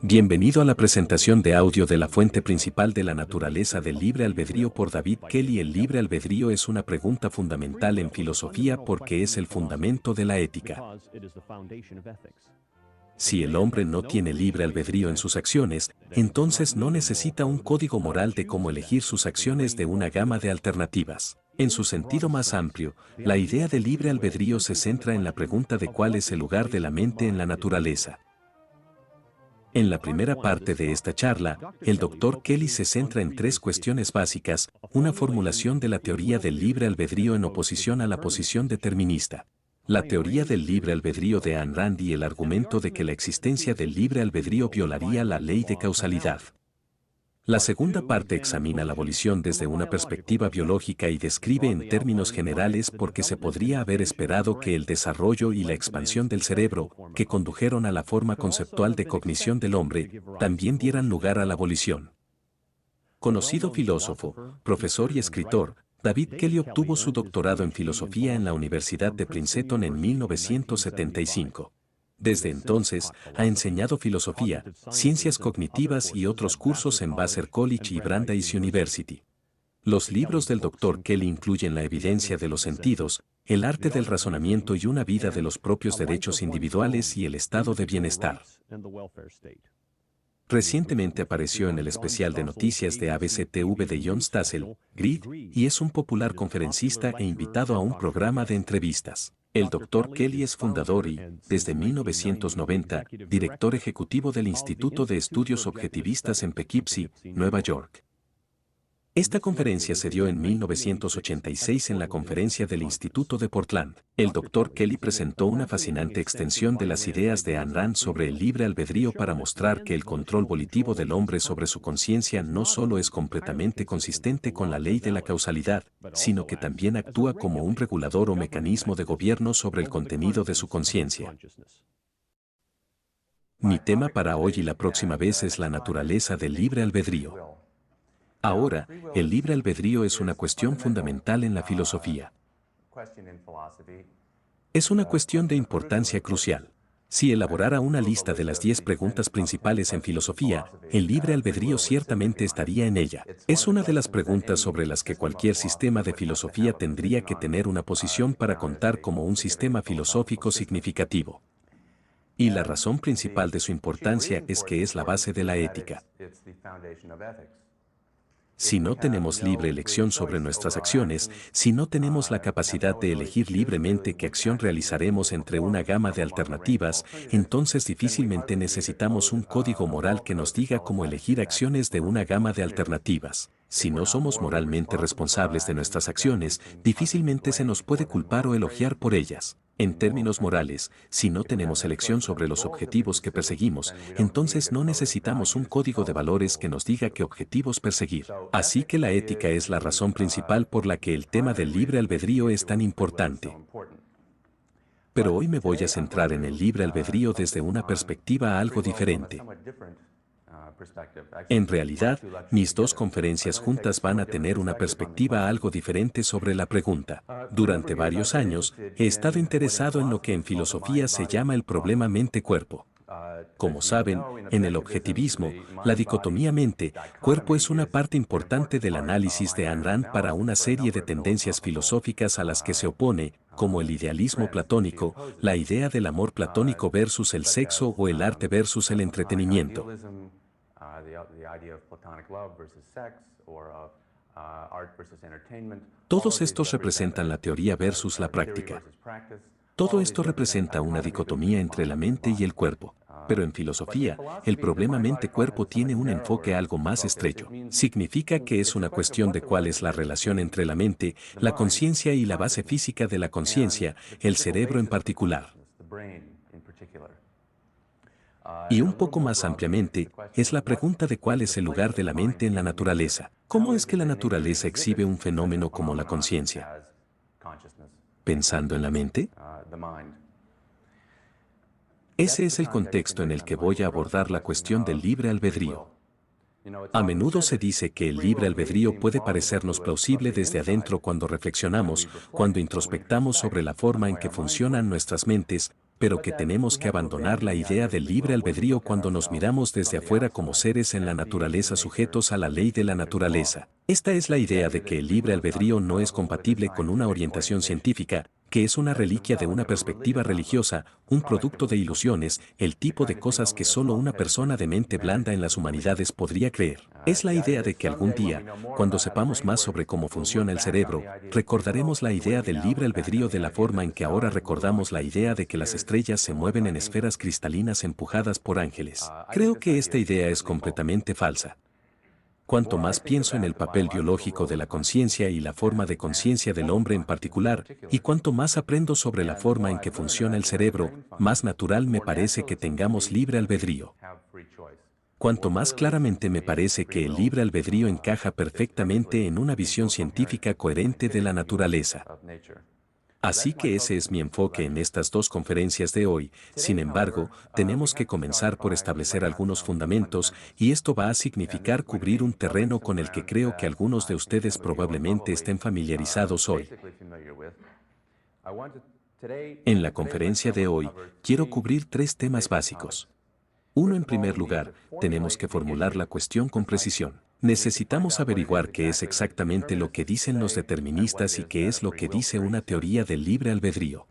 Bienvenido a la presentación de audio de la fuente principal de la naturaleza del libre albedrío por David Kelly. El libre albedrío es una pregunta fundamental en filosofía porque es el fundamento de la ética. Si el hombre no tiene libre albedrío en sus acciones, entonces no necesita un código moral de cómo elegir sus acciones de una gama de alternativas. En su sentido más amplio, la idea de libre albedrío se centra en la pregunta de cuál es el lugar de la mente en la naturaleza. En la primera parte de esta charla, el Dr. Kelly se centra en tres cuestiones básicas, una formulación de la teoría del libre albedrío en oposición a la posición determinista, la teoría del libre albedrío de Ayn Rand y el argumento de que la existencia del libre albedrío violaría la ley de causalidad. La segunda parte examina la abolición desde una perspectiva biológica y describe en términos generales por qué se podría haber esperado que el desarrollo y la expansión del cerebro, que condujeron a la forma conceptual de cognición del hombre, también dieran lugar a la abolición. Conocido filósofo, profesor y escritor, David Kelly obtuvo su doctorado en filosofía en la Universidad de Princeton en 1975. Desde entonces, ha enseñado filosofía, ciencias cognitivas y otros cursos en Vassar College y Brandeis University. Los libros del Dr. Kelly incluyen La evidencia de los sentidos, El arte del razonamiento y una vida de los propios derechos individuales y el estado de bienestar. Recientemente apareció en el especial de noticias de ABCTV de John Stassel, Grid, y es un popular conferencista e invitado a un programa de entrevistas. El Dr. Kelly es fundador y, desde 1990, director ejecutivo del Instituto de Estudios Objetivistas en Poughkeepsie, Nueva York. Esta conferencia se dio en 1986 en la conferencia del Instituto de Portland. El Dr. Kelly presentó una fascinante extensión de las ideas de Ayn Rand sobre el libre albedrío para mostrar que el control volitivo del hombre sobre su conciencia no solo es completamente consistente con la ley de la causalidad, sino que también actúa como un regulador o mecanismo de gobierno sobre el contenido de su conciencia. Mi tema para hoy y la próxima vez es la naturaleza del libre albedrío. Ahora, el libre albedrío es una cuestión fundamental en la filosofía. Es una cuestión de importancia crucial. Si elaborara una lista de las 10 preguntas principales en filosofía, el libre albedrío ciertamente estaría en ella. Es una de las preguntas sobre las que cualquier sistema de filosofía tendría que tener una posición para contar como un sistema filosófico significativo. Y la razón principal de su importancia es que es la base de la ética. Si no tenemos libre elección sobre nuestras acciones, si no tenemos la capacidad de elegir libremente qué acción realizaremos entre una gama de alternativas, entonces difícilmente necesitamos un código moral que nos diga cómo elegir acciones de una gama de alternativas. Si no somos moralmente responsables de nuestras acciones, difícilmente se nos puede culpar o elogiar por ellas. En términos morales, si no tenemos elección sobre los objetivos que perseguimos, entonces no necesitamos un código de valores que nos diga qué objetivos perseguir. Así que la ética es la razón principal por la que el tema del libre albedrío es tan importante. Pero hoy me voy a centrar en el libre albedrío desde una perspectiva algo diferente. En realidad, mis dos conferencias juntas van a tener una perspectiva algo diferente sobre la pregunta. Durante varios años, he estado interesado en lo que en filosofía se llama el problema mente-cuerpo. Como saben, en el objetivismo, la dicotomía mente-cuerpo es una parte importante del análisis de Ayn Rand para una serie de tendencias filosóficas a las que se opone, como el idealismo platónico, la idea del amor platónico versus el sexo o el arte versus el entretenimiento. Todos estos representan la teoría versus la práctica. Todo esto representa una dicotomía entre la mente y el cuerpo. Pero en filosofía, el problema mente-cuerpo tiene un enfoque algo más estrecho. Significa que es una cuestión de cuál es la relación entre la mente, la conciencia y la base física de la conciencia, el cerebro en particular. Y un poco más ampliamente, es la pregunta de cuál es el lugar de la mente en la naturaleza. ¿Cómo es que la naturaleza exhibe un fenómeno como la conciencia? ¿Pensando en la mente? Ese es el contexto en el que voy a abordar la cuestión del libre albedrío. A menudo se dice que el libre albedrío puede parecernos plausible desde adentro cuando reflexionamos, cuando introspectamos sobre la forma en que funcionan nuestras mentes, pero que tenemos que abandonar la idea del libre albedrío cuando nos miramos desde afuera como seres en la naturaleza sujetos a la ley de la naturaleza. Esta es la idea de que el libre albedrío no es compatible con una orientación científica, que es una reliquia de una perspectiva religiosa, un producto de ilusiones, el tipo de cosas que solo una persona de mente blanda en las humanidades podría creer. Es la idea de que algún día, cuando sepamos más sobre cómo funciona el cerebro, recordaremos la idea del libre albedrío de la forma en que ahora recordamos la idea de que las estrellas se mueven en esferas cristalinas empujadas por ángeles. Creo que esta idea es completamente falsa. Cuanto más pienso en el papel biológico de la conciencia y la forma de conciencia del hombre en particular, y cuanto más aprendo sobre la forma en que funciona el cerebro, más natural me parece que tengamos libre albedrío. Cuanto más claramente me parece que el libre albedrío encaja perfectamente en una visión científica coherente de la naturaleza. Así que ese es mi enfoque en estas dos conferencias de hoy. Sin embargo, tenemos que comenzar por establecer algunos fundamentos, y esto va a significar cubrir un terreno con el que creo que algunos de ustedes probablemente estén familiarizados hoy. En la conferencia de hoy, quiero cubrir tres temas básicos. Uno, en primer lugar, tenemos que formular la cuestión con precisión. Necesitamos averiguar qué es exactamente lo que dicen los deterministas y qué es lo que dice una teoría del libre albedrío.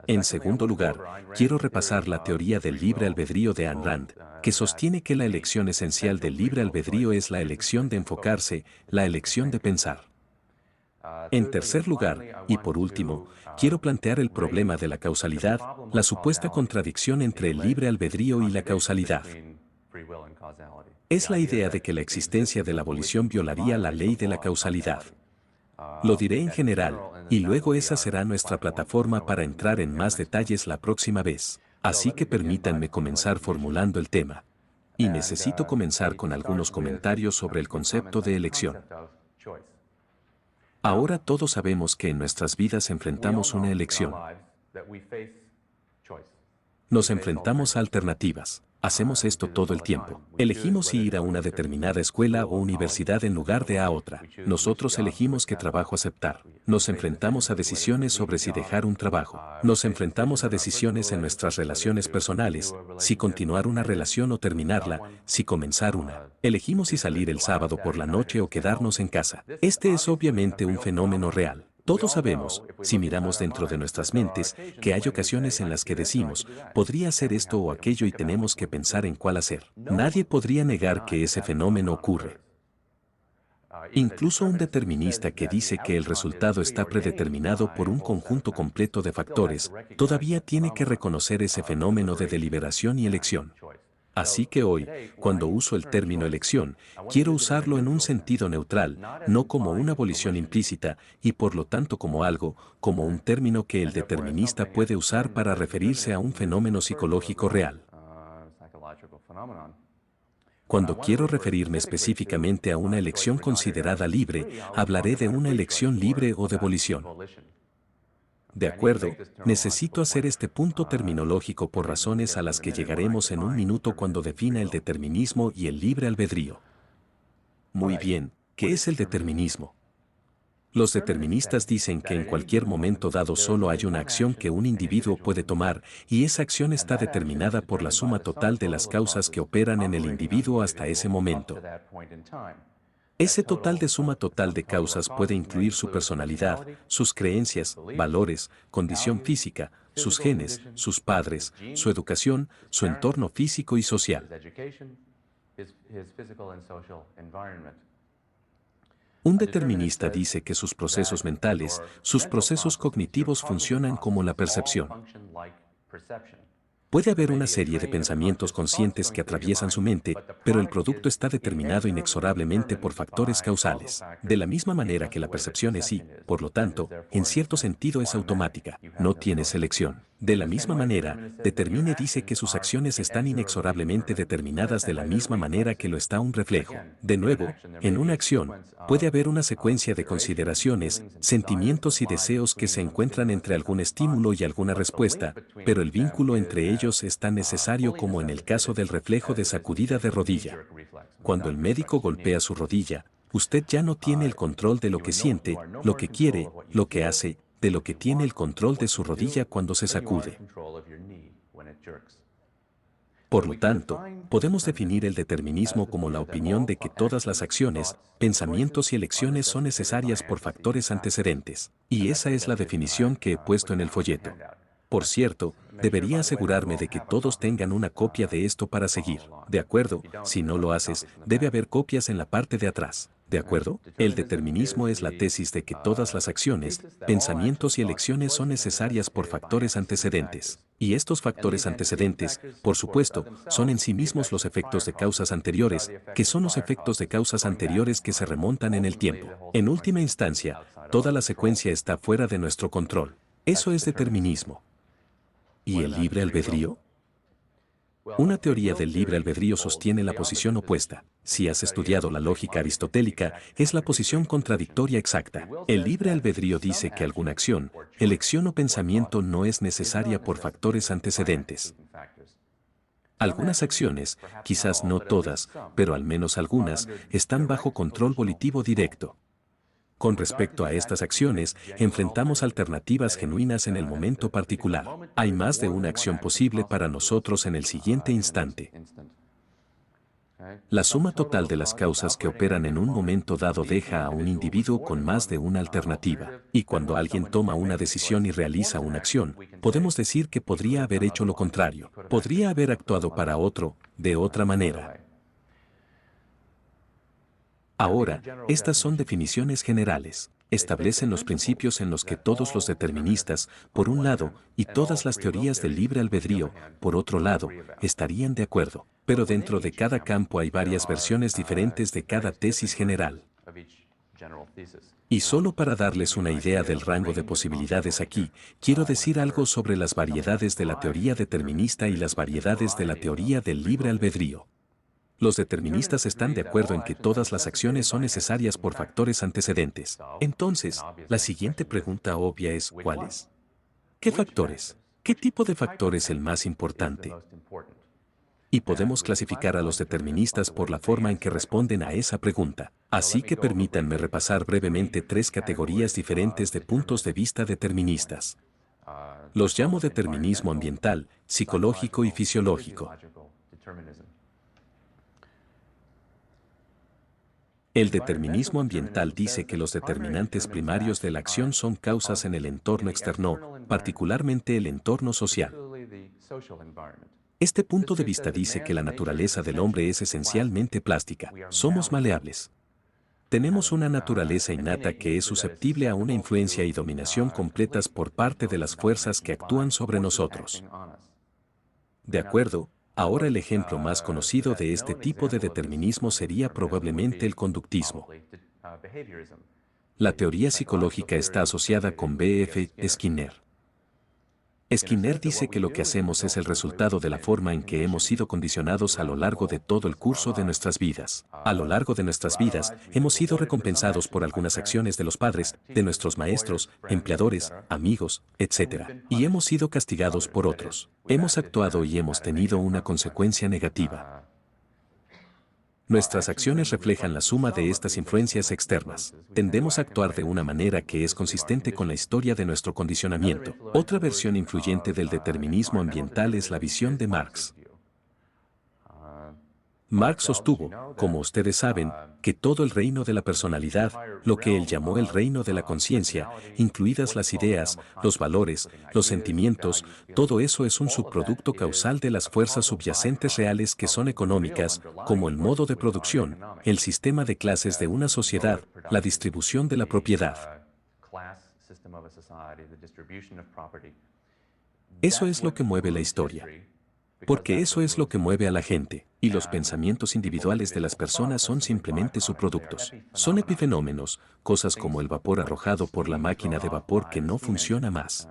En segundo lugar, quiero repasar la teoría del libre albedrío de Ayn Rand, que sostiene que la elección esencial del libre albedrío es la elección de enfocarse, la elección de pensar. En tercer lugar, y por último, quiero plantear el problema de la causalidad, la supuesta contradicción entre el libre albedrío y la causalidad. Es la idea de que la existencia de la abolición violaría la ley de la causalidad. Lo diré en general, y luego esa será nuestra plataforma para entrar en más detalles la próxima vez. Así que permítanme comenzar formulando el tema. Y necesito comenzar con algunos comentarios sobre el concepto de elección. Ahora todos sabemos que en nuestras vidas enfrentamos una elección. Nos enfrentamos a alternativas. Hacemos esto todo el tiempo. Elegimos si ir a una determinada escuela o universidad en lugar de a otra. Nosotros elegimos qué trabajo aceptar. Nos enfrentamos a decisiones sobre si dejar un trabajo. Nos enfrentamos a decisiones en nuestras relaciones personales, si continuar una relación o terminarla, si comenzar una. Elegimos si salir el sábado por la noche o quedarnos en casa. Este es obviamente un fenómeno real. Todos sabemos, si miramos dentro de nuestras mentes, que hay ocasiones en las que decimos, podría hacer esto o aquello y tenemos que pensar en cuál hacer. Nadie podría negar que ese fenómeno ocurre. Incluso un determinista que dice que el resultado está predeterminado por un conjunto completo de factores, todavía tiene que reconocer ese fenómeno de deliberación y elección. Así que hoy, cuando uso el término elección, quiero usarlo en un sentido neutral, no como una abolición implícita, y por lo tanto como algo, como un término que el determinista puede usar para referirse a un fenómeno psicológico real. Cuando quiero referirme específicamente a una elección considerada libre, hablaré de una elección libre o de volición. De acuerdo, necesito hacer este punto terminológico por razones a las que llegaremos en un minuto cuando defina el determinismo y el libre albedrío. Muy bien, ¿qué es el determinismo? Los deterministas dicen que en cualquier momento dado solo hay una acción que un individuo puede tomar, y esa acción está determinada por la suma total de las causas que operan en el individuo hasta ese momento. Ese total de suma total de causas puede incluir su personalidad, sus creencias, valores, condición física, sus genes, sus padres, su educación, su entorno físico y social. Un determinista dice que sus procesos mentales, sus procesos cognitivos funcionan como la percepción. Puede haber una serie de pensamientos conscientes que atraviesan su mente, pero el producto está determinado inexorablemente por factores causales. De la misma manera que la percepción es y, por lo tanto, en cierto sentido es automática, no tiene selección. De la misma manera, Determine dice que sus acciones están inexorablemente determinadas de la misma manera que lo está un reflejo. De nuevo, en una acción, puede haber una secuencia de consideraciones, sentimientos y deseos que se encuentran entre algún estímulo y alguna respuesta, pero el vínculo entre ellos es tan necesario como en el caso del reflejo de sacudida de rodilla. Cuando el médico golpea su rodilla, usted ya no tiene el control de lo que siente, lo que quiere, lo que hace, de lo que tiene el control de su rodilla cuando se sacude. Por lo tanto, podemos definir el determinismo como la opinión de que todas las acciones, pensamientos y elecciones son necesarias por factores antecedentes. Y esa es la definición que he puesto en el folleto. Por cierto, debería asegurarme de que todos tengan una copia de esto para seguir. ¿De acuerdo? Si no lo haces, debe haber copias en la parte de atrás. ¿De acuerdo? El determinismo es la tesis de que todas las acciones, pensamientos y elecciones son necesarias por factores antecedentes. Y estos factores antecedentes, por supuesto, son en sí mismos los efectos de causas anteriores, que son los efectos de causas anteriores que se remontan en el tiempo. En última instancia, toda la secuencia está fuera de nuestro control. Eso es determinismo. ¿Y el libre albedrío? Una teoría del libre albedrío sostiene la posición opuesta. Si has estudiado la lógica aristotélica, es la posición contradictoria exacta. El libre albedrío dice que alguna acción, elección o pensamiento no es necesaria por factores antecedentes. Algunas acciones, quizás no todas, pero al menos algunas, están bajo control volitivo directo. Con respecto a estas acciones, enfrentamos alternativas genuinas en el momento particular. Hay más de una acción posible para nosotros en el siguiente instante. La suma total de las causas que operan en un momento dado deja a un individuo con más de una alternativa. Y cuando alguien toma una decisión y realiza una acción, podemos decir que podría haber hecho lo contrario. Podría haber actuado para otro, de otra manera. Ahora, estas son definiciones generales. Establecen los principios en los que todos los deterministas, por un lado, y todas las teorías del libre albedrío, por otro lado, estarían de acuerdo. Pero dentro de cada campo hay varias versiones diferentes de cada tesis general. Y solo para darles una idea del rango de posibilidades aquí, quiero decir algo sobre las variedades de la teoría determinista y las variedades de la teoría del libre albedrío. Los deterministas están de acuerdo en que todas las acciones son necesarias por factores antecedentes. Entonces, la siguiente pregunta obvia es ¿cuáles? ¿Qué factores? ¿Qué tipo de factor es el más importante? Y podemos clasificar a los deterministas por la forma en que responden a esa pregunta. Así que permítanme repasar brevemente tres categorías diferentes de puntos de vista deterministas. Los llamo determinismo ambiental, psicológico y fisiológico. El determinismo ambiental dice que los determinantes primarios de la acción son causas en el entorno externo, particularmente el entorno social. Este punto de vista dice que la naturaleza del hombre es esencialmente plástica. Somos maleables. Tenemos una naturaleza innata que es susceptible a una influencia y dominación completas por parte de las fuerzas que actúan sobre nosotros. De acuerdo. Ahora el ejemplo más conocido de este tipo de determinismo sería probablemente el conductismo. La teoría psicológica está asociada con B.F. Skinner. Skinner dice que lo que hacemos es el resultado de la forma en que hemos sido condicionados a lo largo de todo el curso de nuestras vidas. A lo largo de nuestras vidas, hemos sido recompensados por algunas acciones de los padres, de nuestros maestros, empleadores, amigos, etc. Y hemos sido castigados por otros. Hemos actuado y hemos tenido una consecuencia negativa. Nuestras acciones reflejan la suma de estas influencias externas. Tendemos a actuar de una manera que es consistente con la historia de nuestro condicionamiento. Otra versión influyente del determinismo ambiental es la visión de Marx. Marx sostuvo, como ustedes saben, que todo el reino de la personalidad, lo que él llamó el reino de la conciencia, incluidas las ideas, los valores, los sentimientos, todo eso es un subproducto causal de las fuerzas subyacentes reales que son económicas, como el modo de producción, el sistema de clases de una sociedad, la distribución de la propiedad. Eso es lo que mueve la historia. Porque eso es lo que mueve a la gente, y los pensamientos individuales de las personas son simplemente subproductos. Son epifenómenos, cosas como el vapor arrojado por la máquina de vapor que no funciona más.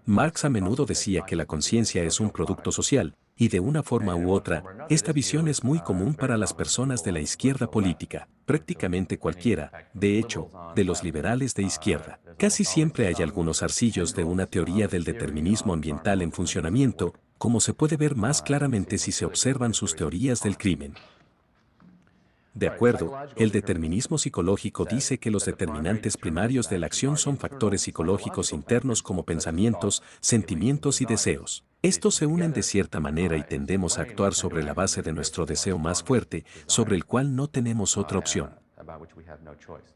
Marx a menudo decía que la conciencia es un producto social, y de una forma u otra, esta visión es muy común para las personas de la izquierda política, prácticamente cualquiera, de hecho, de los liberales de izquierda. Casi siempre hay algunos arcillos de una teoría del determinismo ambiental en funcionamiento, como se puede ver más claramente si se observan sus teorías del crimen. De acuerdo, el determinismo psicológico dice que los determinantes primarios de la acción son factores psicológicos internos como pensamientos, sentimientos y deseos. Estos se unen de cierta manera y tendemos a actuar sobre la base de nuestro deseo más fuerte, sobre el cual no tenemos otra opción.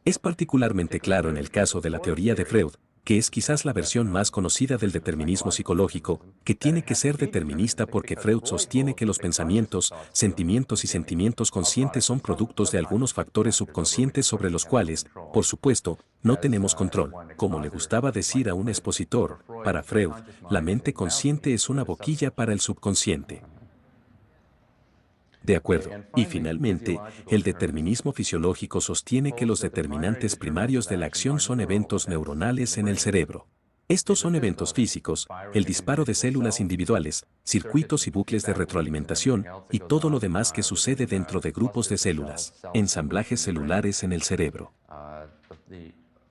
Es particularmente claro en el caso de la teoría de Freud, que es quizás la versión más conocida del determinismo psicológico, que tiene que ser determinista porque Freud sostiene que los pensamientos, sentimientos y sentimientos conscientes son productos de algunos factores subconscientes sobre los cuales, por supuesto, no tenemos control. Como le gustaba decir a un expositor, para Freud, la mente consciente es una boquilla para el subconsciente. De acuerdo. Y finalmente, el determinismo fisiológico sostiene que los determinantes primarios de la acción son eventos neuronales en el cerebro. Estos son eventos físicos, el disparo de células individuales, circuitos y bucles de retroalimentación, y todo lo demás que sucede dentro de grupos de células, ensamblajes celulares en el cerebro.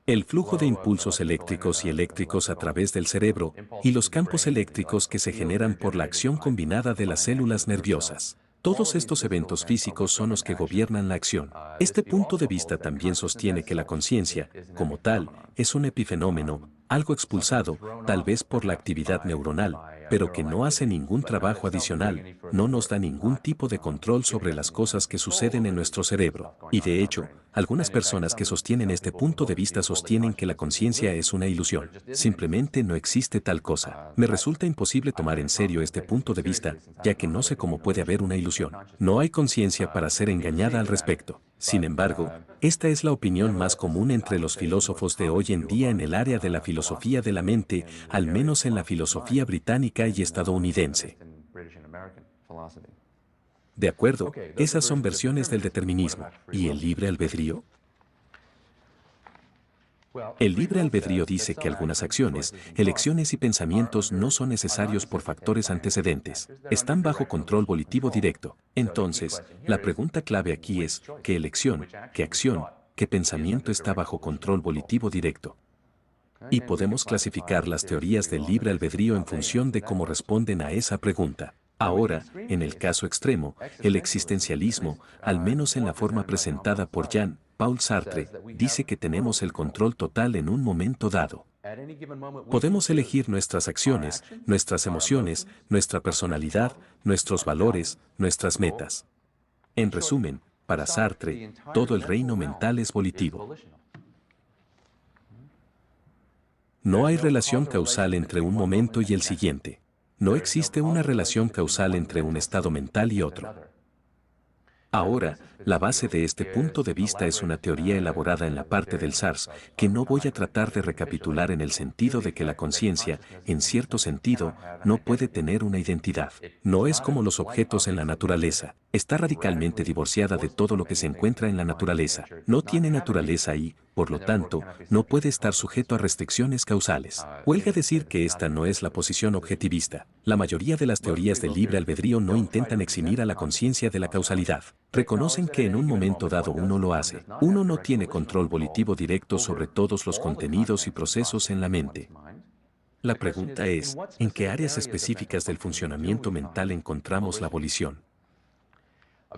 El flujo de impulsos eléctricos y eléctricos a través del cerebro, y los campos eléctricos que se generan por la acción combinada de las células nerviosas. Todos estos eventos físicos son los que gobiernan la acción. Este punto de vista también sostiene que la conciencia, como tal, es un epifenómeno, algo expulsado, tal vez por la actividad neuronal, pero que no hace ningún trabajo adicional, no nos da ningún tipo de control sobre las cosas que suceden en nuestro cerebro. Y de hecho, algunas personas que sostienen este punto de vista sostienen que la conciencia es una ilusión. Simplemente no existe tal cosa. Me resulta imposible tomar en serio este punto de vista, ya que no sé cómo puede haber una ilusión. No hay conciencia para ser engañada al respecto. Sin embargo, esta es la opinión más común entre los filósofos de hoy en día en el área de la filosofía de la mente, al menos en la filosofía británica y estadounidense. De acuerdo, esas son versiones del determinismo. ¿Y el libre albedrío? El libre albedrío dice que algunas acciones, elecciones y pensamientos no son necesarios por factores antecedentes, están bajo control volitivo directo. Entonces, la pregunta clave aquí es, ¿qué elección, qué acción, qué pensamiento está bajo control volitivo directo? Y podemos clasificar las teorías del libre albedrío en función de cómo responden a esa pregunta. Ahora, en el caso extremo, el existencialismo, al menos en la forma presentada por Jean-Paul Sartre, dice que tenemos el control total en un momento dado. Podemos elegir nuestras acciones, nuestras emociones, nuestra personalidad, nuestros valores, nuestras metas. En resumen, para Sartre, todo el reino mental es volitivo. No hay relación causal entre un momento y el siguiente. No existe una relación causal entre un estado mental y otro. Ahora, la base de este punto de vista es una teoría elaborada en la parte del SARS, que no voy a tratar de recapitular en el sentido de que la conciencia, en cierto sentido, no puede tener una identidad. No es como los objetos en la naturaleza. Está radicalmente divorciada de todo lo que se encuentra en la naturaleza. No tiene naturaleza y, por lo tanto, no puede estar sujeto a restricciones causales. Huelga decir que esta no es la posición objetivista. La mayoría de las teorías del libre albedrío no intentan eximir a la conciencia de la causalidad. Reconocen que en un momento dado uno lo hace. Uno no tiene control volitivo directo sobre todos los contenidos y procesos en la mente. La pregunta es, ¿en qué áreas específicas del funcionamiento mental encontramos la volición?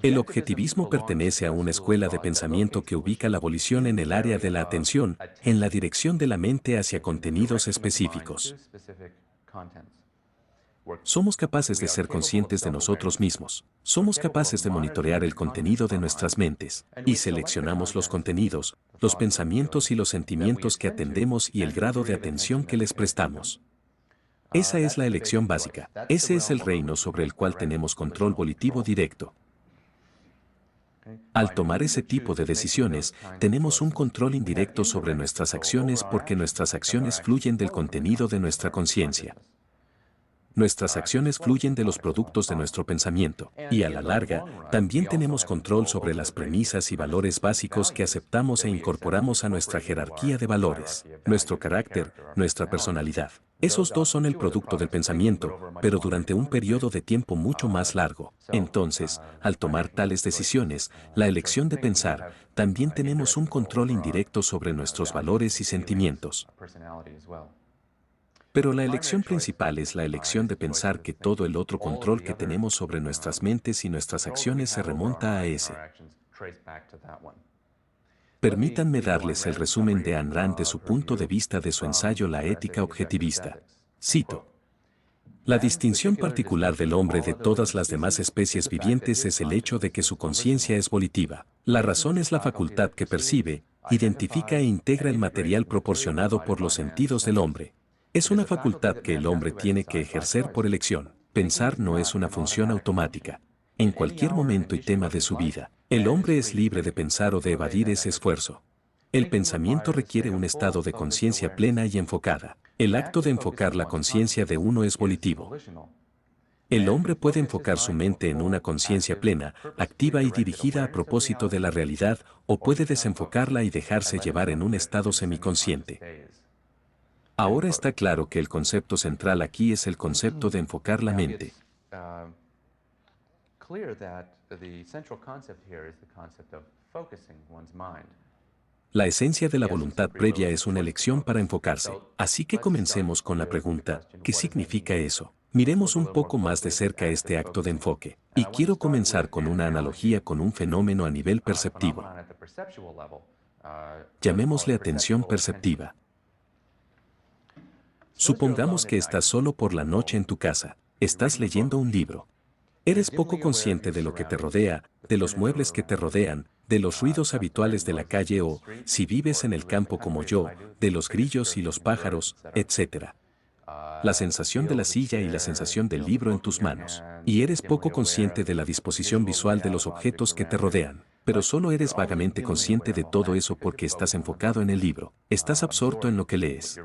El objetivismo pertenece a una escuela de pensamiento que ubica la volición en el área de la atención, en la dirección de la mente hacia contenidos específicos. Somos capaces de ser conscientes de nosotros mismos. Somos capaces de monitorear el contenido de nuestras mentes, y seleccionamos los contenidos, los pensamientos y los sentimientos que atendemos y el grado de atención que les prestamos. Esa es la elección básica. Ese es el reino sobre el cual tenemos control volitivo directo. Al tomar ese tipo de decisiones, tenemos un control indirecto sobre nuestras acciones porque nuestras acciones fluyen del contenido de nuestra conciencia. Nuestras acciones fluyen de los productos de nuestro pensamiento, y a la larga, también tenemos control sobre las premisas y valores básicos que aceptamos e incorporamos a nuestra jerarquía de valores, nuestro carácter, nuestra personalidad. Esos dos son el producto del pensamiento, pero durante un periodo de tiempo mucho más largo. Entonces, al tomar tales decisiones, la elección de pensar, también tenemos un control indirecto sobre nuestros valores y sentimientos. Pero la elección principal es la elección de pensar que todo el otro control que tenemos sobre nuestras mentes y nuestras acciones se remonta a ese. Permítanme darles el resumen de Ayn Rand de su punto de vista de su ensayo La ética objetivista. Cito: la distinción particular del hombre de todas las demás especies vivientes es el hecho de que su conciencia es volitiva. La razón es la facultad que percibe, identifica e integra el material proporcionado por los sentidos del hombre. Es una facultad que el hombre tiene que ejercer por elección. Pensar no es una función automática. En cualquier momento y tema de su vida, el hombre es libre de pensar o de evadir ese esfuerzo. El pensamiento requiere un estado de conciencia plena y enfocada. El acto de enfocar la conciencia de uno es volitivo. El hombre puede enfocar su mente en una conciencia plena, activa y dirigida a propósito de la realidad, o puede desenfocarla y dejarse llevar en un estado semiconsciente. Ahora está claro que el concepto central aquí es el concepto de enfocar la mente. La esencia de la voluntad previa es una elección para enfocarse. Así que comencemos con la pregunta, ¿qué significa eso? Miremos un poco más de cerca este acto de enfoque. Y quiero comenzar con una analogía con un fenómeno a nivel perceptivo. Llamémosle atención perceptiva. Supongamos que estás solo por la noche en tu casa. Estás leyendo un libro. Eres poco consciente de lo que te rodea, de los muebles que te rodean, de los ruidos habituales de la calle o, si vives en el campo como yo, de los grillos y los pájaros, etc. La sensación de la silla y la sensación del libro en tus manos. Y eres poco consciente de la disposición visual de los objetos que te rodean. Pero solo eres vagamente consciente de todo eso porque estás enfocado en el libro. Estás absorto en lo que lees.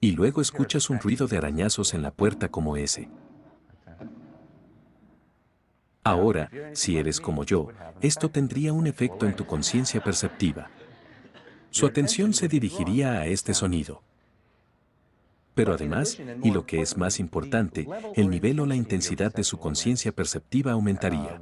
Y luego escuchas un ruido de arañazos en la puerta como ese. Ahora, si eres como yo, esto tendría un efecto en tu conciencia perceptiva. Su atención se dirigiría a este sonido. Pero además, y lo que es más importante, el nivel o la intensidad de su conciencia perceptiva aumentaría.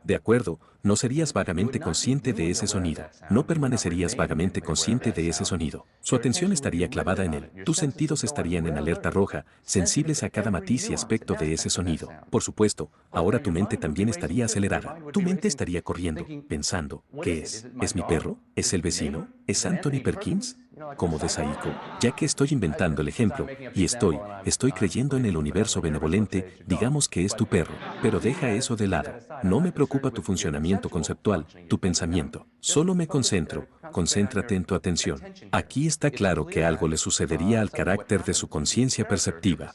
De acuerdo, no serías vagamente consciente de ese sonido, no permanecerías vagamente consciente de ese sonido. Su atención estaría clavada en él, tus sentidos estarían en alerta roja, sensibles a cada matiz y aspecto de ese sonido. Por supuesto, ahora tu mente también estaría acelerada, tu mente estaría corriendo, pensando, ¿qué es? ¿Es mi perro? ¿Es el vecino? ¿Es Anthony Perkins? Como de Saiko, ya que estoy inventando el ejemplo, y estoy creyendo en el universo benevolente, digamos que es tu perro, pero deja eso de lado. No me preocupa tu funcionamiento conceptual, tu pensamiento. Solo me concéntrate en tu atención. Aquí está claro que algo le sucedería al carácter de su conciencia perceptiva.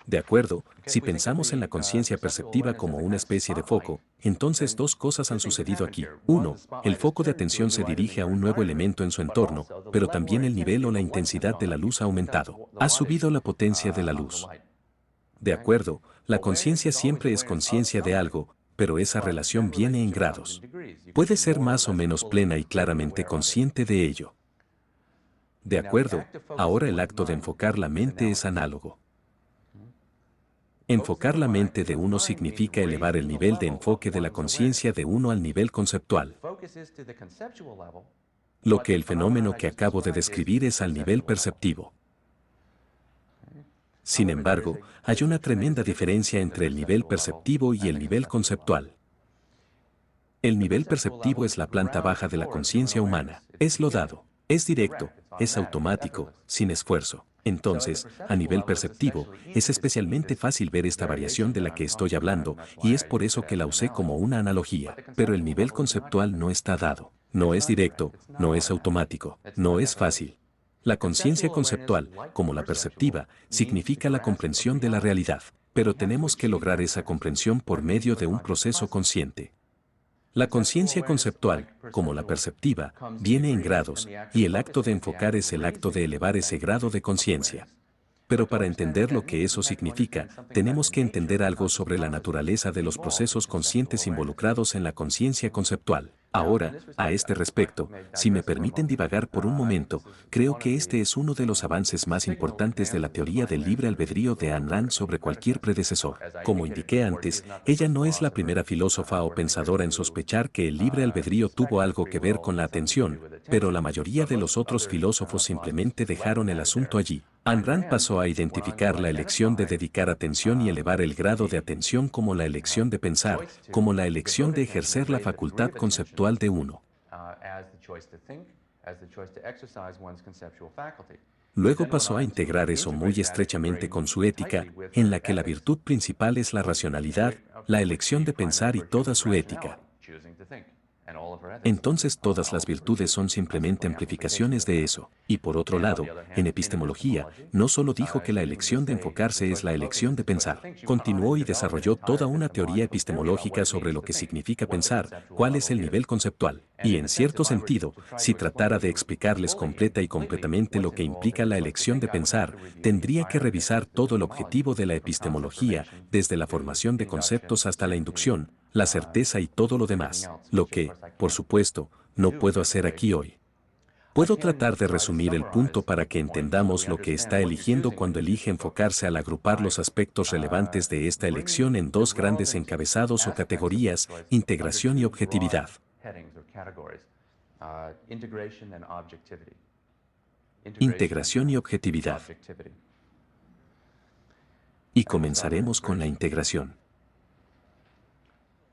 De acuerdo, si pensamos en la conciencia perceptiva como una especie de foco, entonces dos cosas han sucedido aquí. Uno, el foco de atención se dirige a un nuevo elemento en su entorno, pero también el nivel o la intensidad de la luz ha aumentado. Ha subido la potencia de la luz. De acuerdo, la conciencia siempre es conciencia de algo, pero esa relación viene en grados. Puede ser más o menos plena y claramente consciente de ello. De acuerdo, ahora el acto de enfocar la mente es análogo. Enfocar la mente de uno significa elevar el nivel de enfoque de la conciencia de uno al nivel conceptual. Lo que el fenómeno que acabo de describir es al nivel perceptivo. Sin embargo, hay una tremenda diferencia entre el nivel perceptivo y el nivel conceptual. El nivel perceptivo es la planta baja de la conciencia humana. Es lo dado, es directo, es automático, sin esfuerzo. Entonces, a nivel perceptivo, es especialmente fácil ver esta variación de la que estoy hablando, y es por eso que la usé como una analogía. Pero el nivel conceptual no está dado. No es directo, no es automático, no es fácil. La conciencia conceptual, como la perceptiva, significa la comprensión de la realidad, pero tenemos que lograr esa comprensión por medio de un proceso consciente. La conciencia conceptual, como la perceptiva, viene en grados, y el acto de enfocar es el acto de elevar ese grado de conciencia. Pero para entender lo que eso significa, tenemos que entender algo sobre la naturaleza de los procesos conscientes involucrados en la conciencia conceptual. Ahora, a este respecto, si me permiten divagar por un momento, creo que este es uno de los avances más importantes de la teoría del libre albedrío de Ayn Rand sobre cualquier predecesor. Como indiqué antes, ella no es la primera filósofa o pensadora en sospechar que el libre albedrío tuvo algo que ver con la atención, pero la mayoría de los otros filósofos simplemente dejaron el asunto allí. Ayn Rand pasó a identificar la elección de dedicar atención y elevar el grado de atención como la elección de pensar, como la elección de ejercer la facultad conceptual de uno. Luego pasó a integrar eso muy estrechamente con su ética, en la que la virtud principal es la racionalidad, la elección de pensar y toda su ética. Entonces todas las virtudes son simplemente amplificaciones de eso. Y por otro lado, en epistemología, no solo dijo que la elección de enfocarse es la elección de pensar, continuó y desarrolló toda una teoría epistemológica sobre lo que significa pensar, cuál es el nivel conceptual. Y en cierto sentido, si tratara de explicarles completa y completamente lo que implica la elección de pensar, tendría que revisar todo el objetivo de la epistemología, desde la formación de conceptos hasta la inducción, la certeza y todo lo demás, lo que, por supuesto, no puedo hacer aquí hoy. Puedo tratar de resumir el punto para que entendamos lo que está eligiendo cuando elige enfocarse al agrupar los aspectos relevantes de esta elección en dos grandes encabezados o categorías, integración y objetividad. Integración y objetividad. Y comenzaremos con la integración.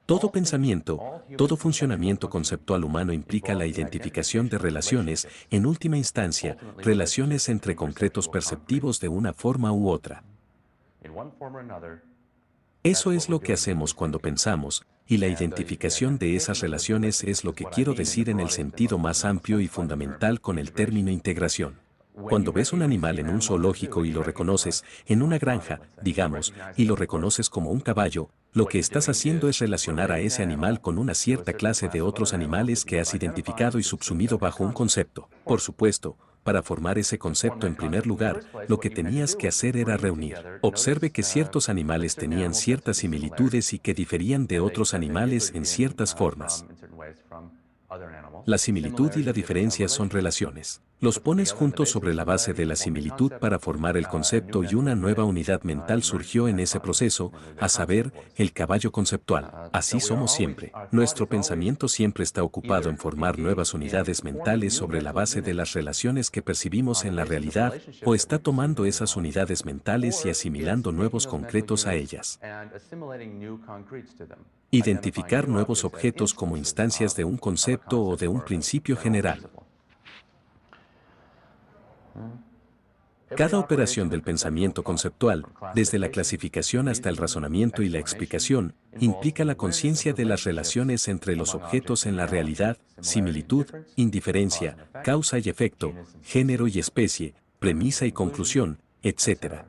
Todo pensamiento, todo funcionamiento conceptual humano implica la identificación de relaciones, en última instancia, relaciones entre concretos perceptivos de una forma u otra. Eso es lo que hacemos cuando pensamos, y la identificación de esas relaciones es lo que quiero decir en el sentido más amplio y fundamental con el término integración. Cuando ves un animal en un zoológico y lo reconoces, en una granja, digamos, y lo reconoces como un caballo, lo que estás haciendo es relacionar a ese animal con una cierta clase de otros animales que has identificado y subsumido bajo un concepto. Por supuesto, para formar ese concepto en primer lugar, lo que tenías que hacer era reunir. Observe que ciertos animales tenían ciertas similitudes y que diferían de otros animales en ciertas formas. La similitud y la diferencia son relaciones. Los pones juntos sobre la base de la similitud para formar el concepto y una nueva unidad mental surgió en ese proceso, a saber, el caballo conceptual. Así somos siempre. Nuestro pensamiento siempre está ocupado en formar nuevas unidades mentales sobre la base de las relaciones que percibimos en la realidad, o está tomando esas unidades mentales y asimilando nuevos concretos a ellas. Identificar nuevos objetos como instancias de un concepto o de un principio general. Cada operación del pensamiento conceptual, desde la clasificación hasta el razonamiento y la explicación, implica la conciencia de las relaciones entre los objetos en la realidad, similitud, indiferencia, causa y efecto, género y especie, premisa y conclusión, etc.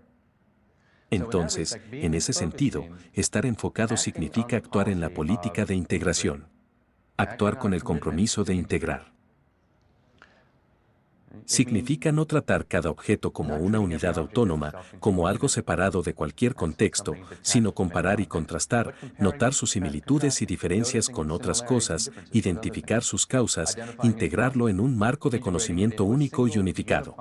Entonces, en ese sentido, estar enfocado significa actuar en la política de integración. Actuar con el compromiso de integrar. Significa no tratar cada objeto como una unidad autónoma, como algo separado de cualquier contexto, sino comparar y contrastar, notar sus similitudes y diferencias con otras cosas, identificar sus causas, integrarlo en un marco de conocimiento único y unificado.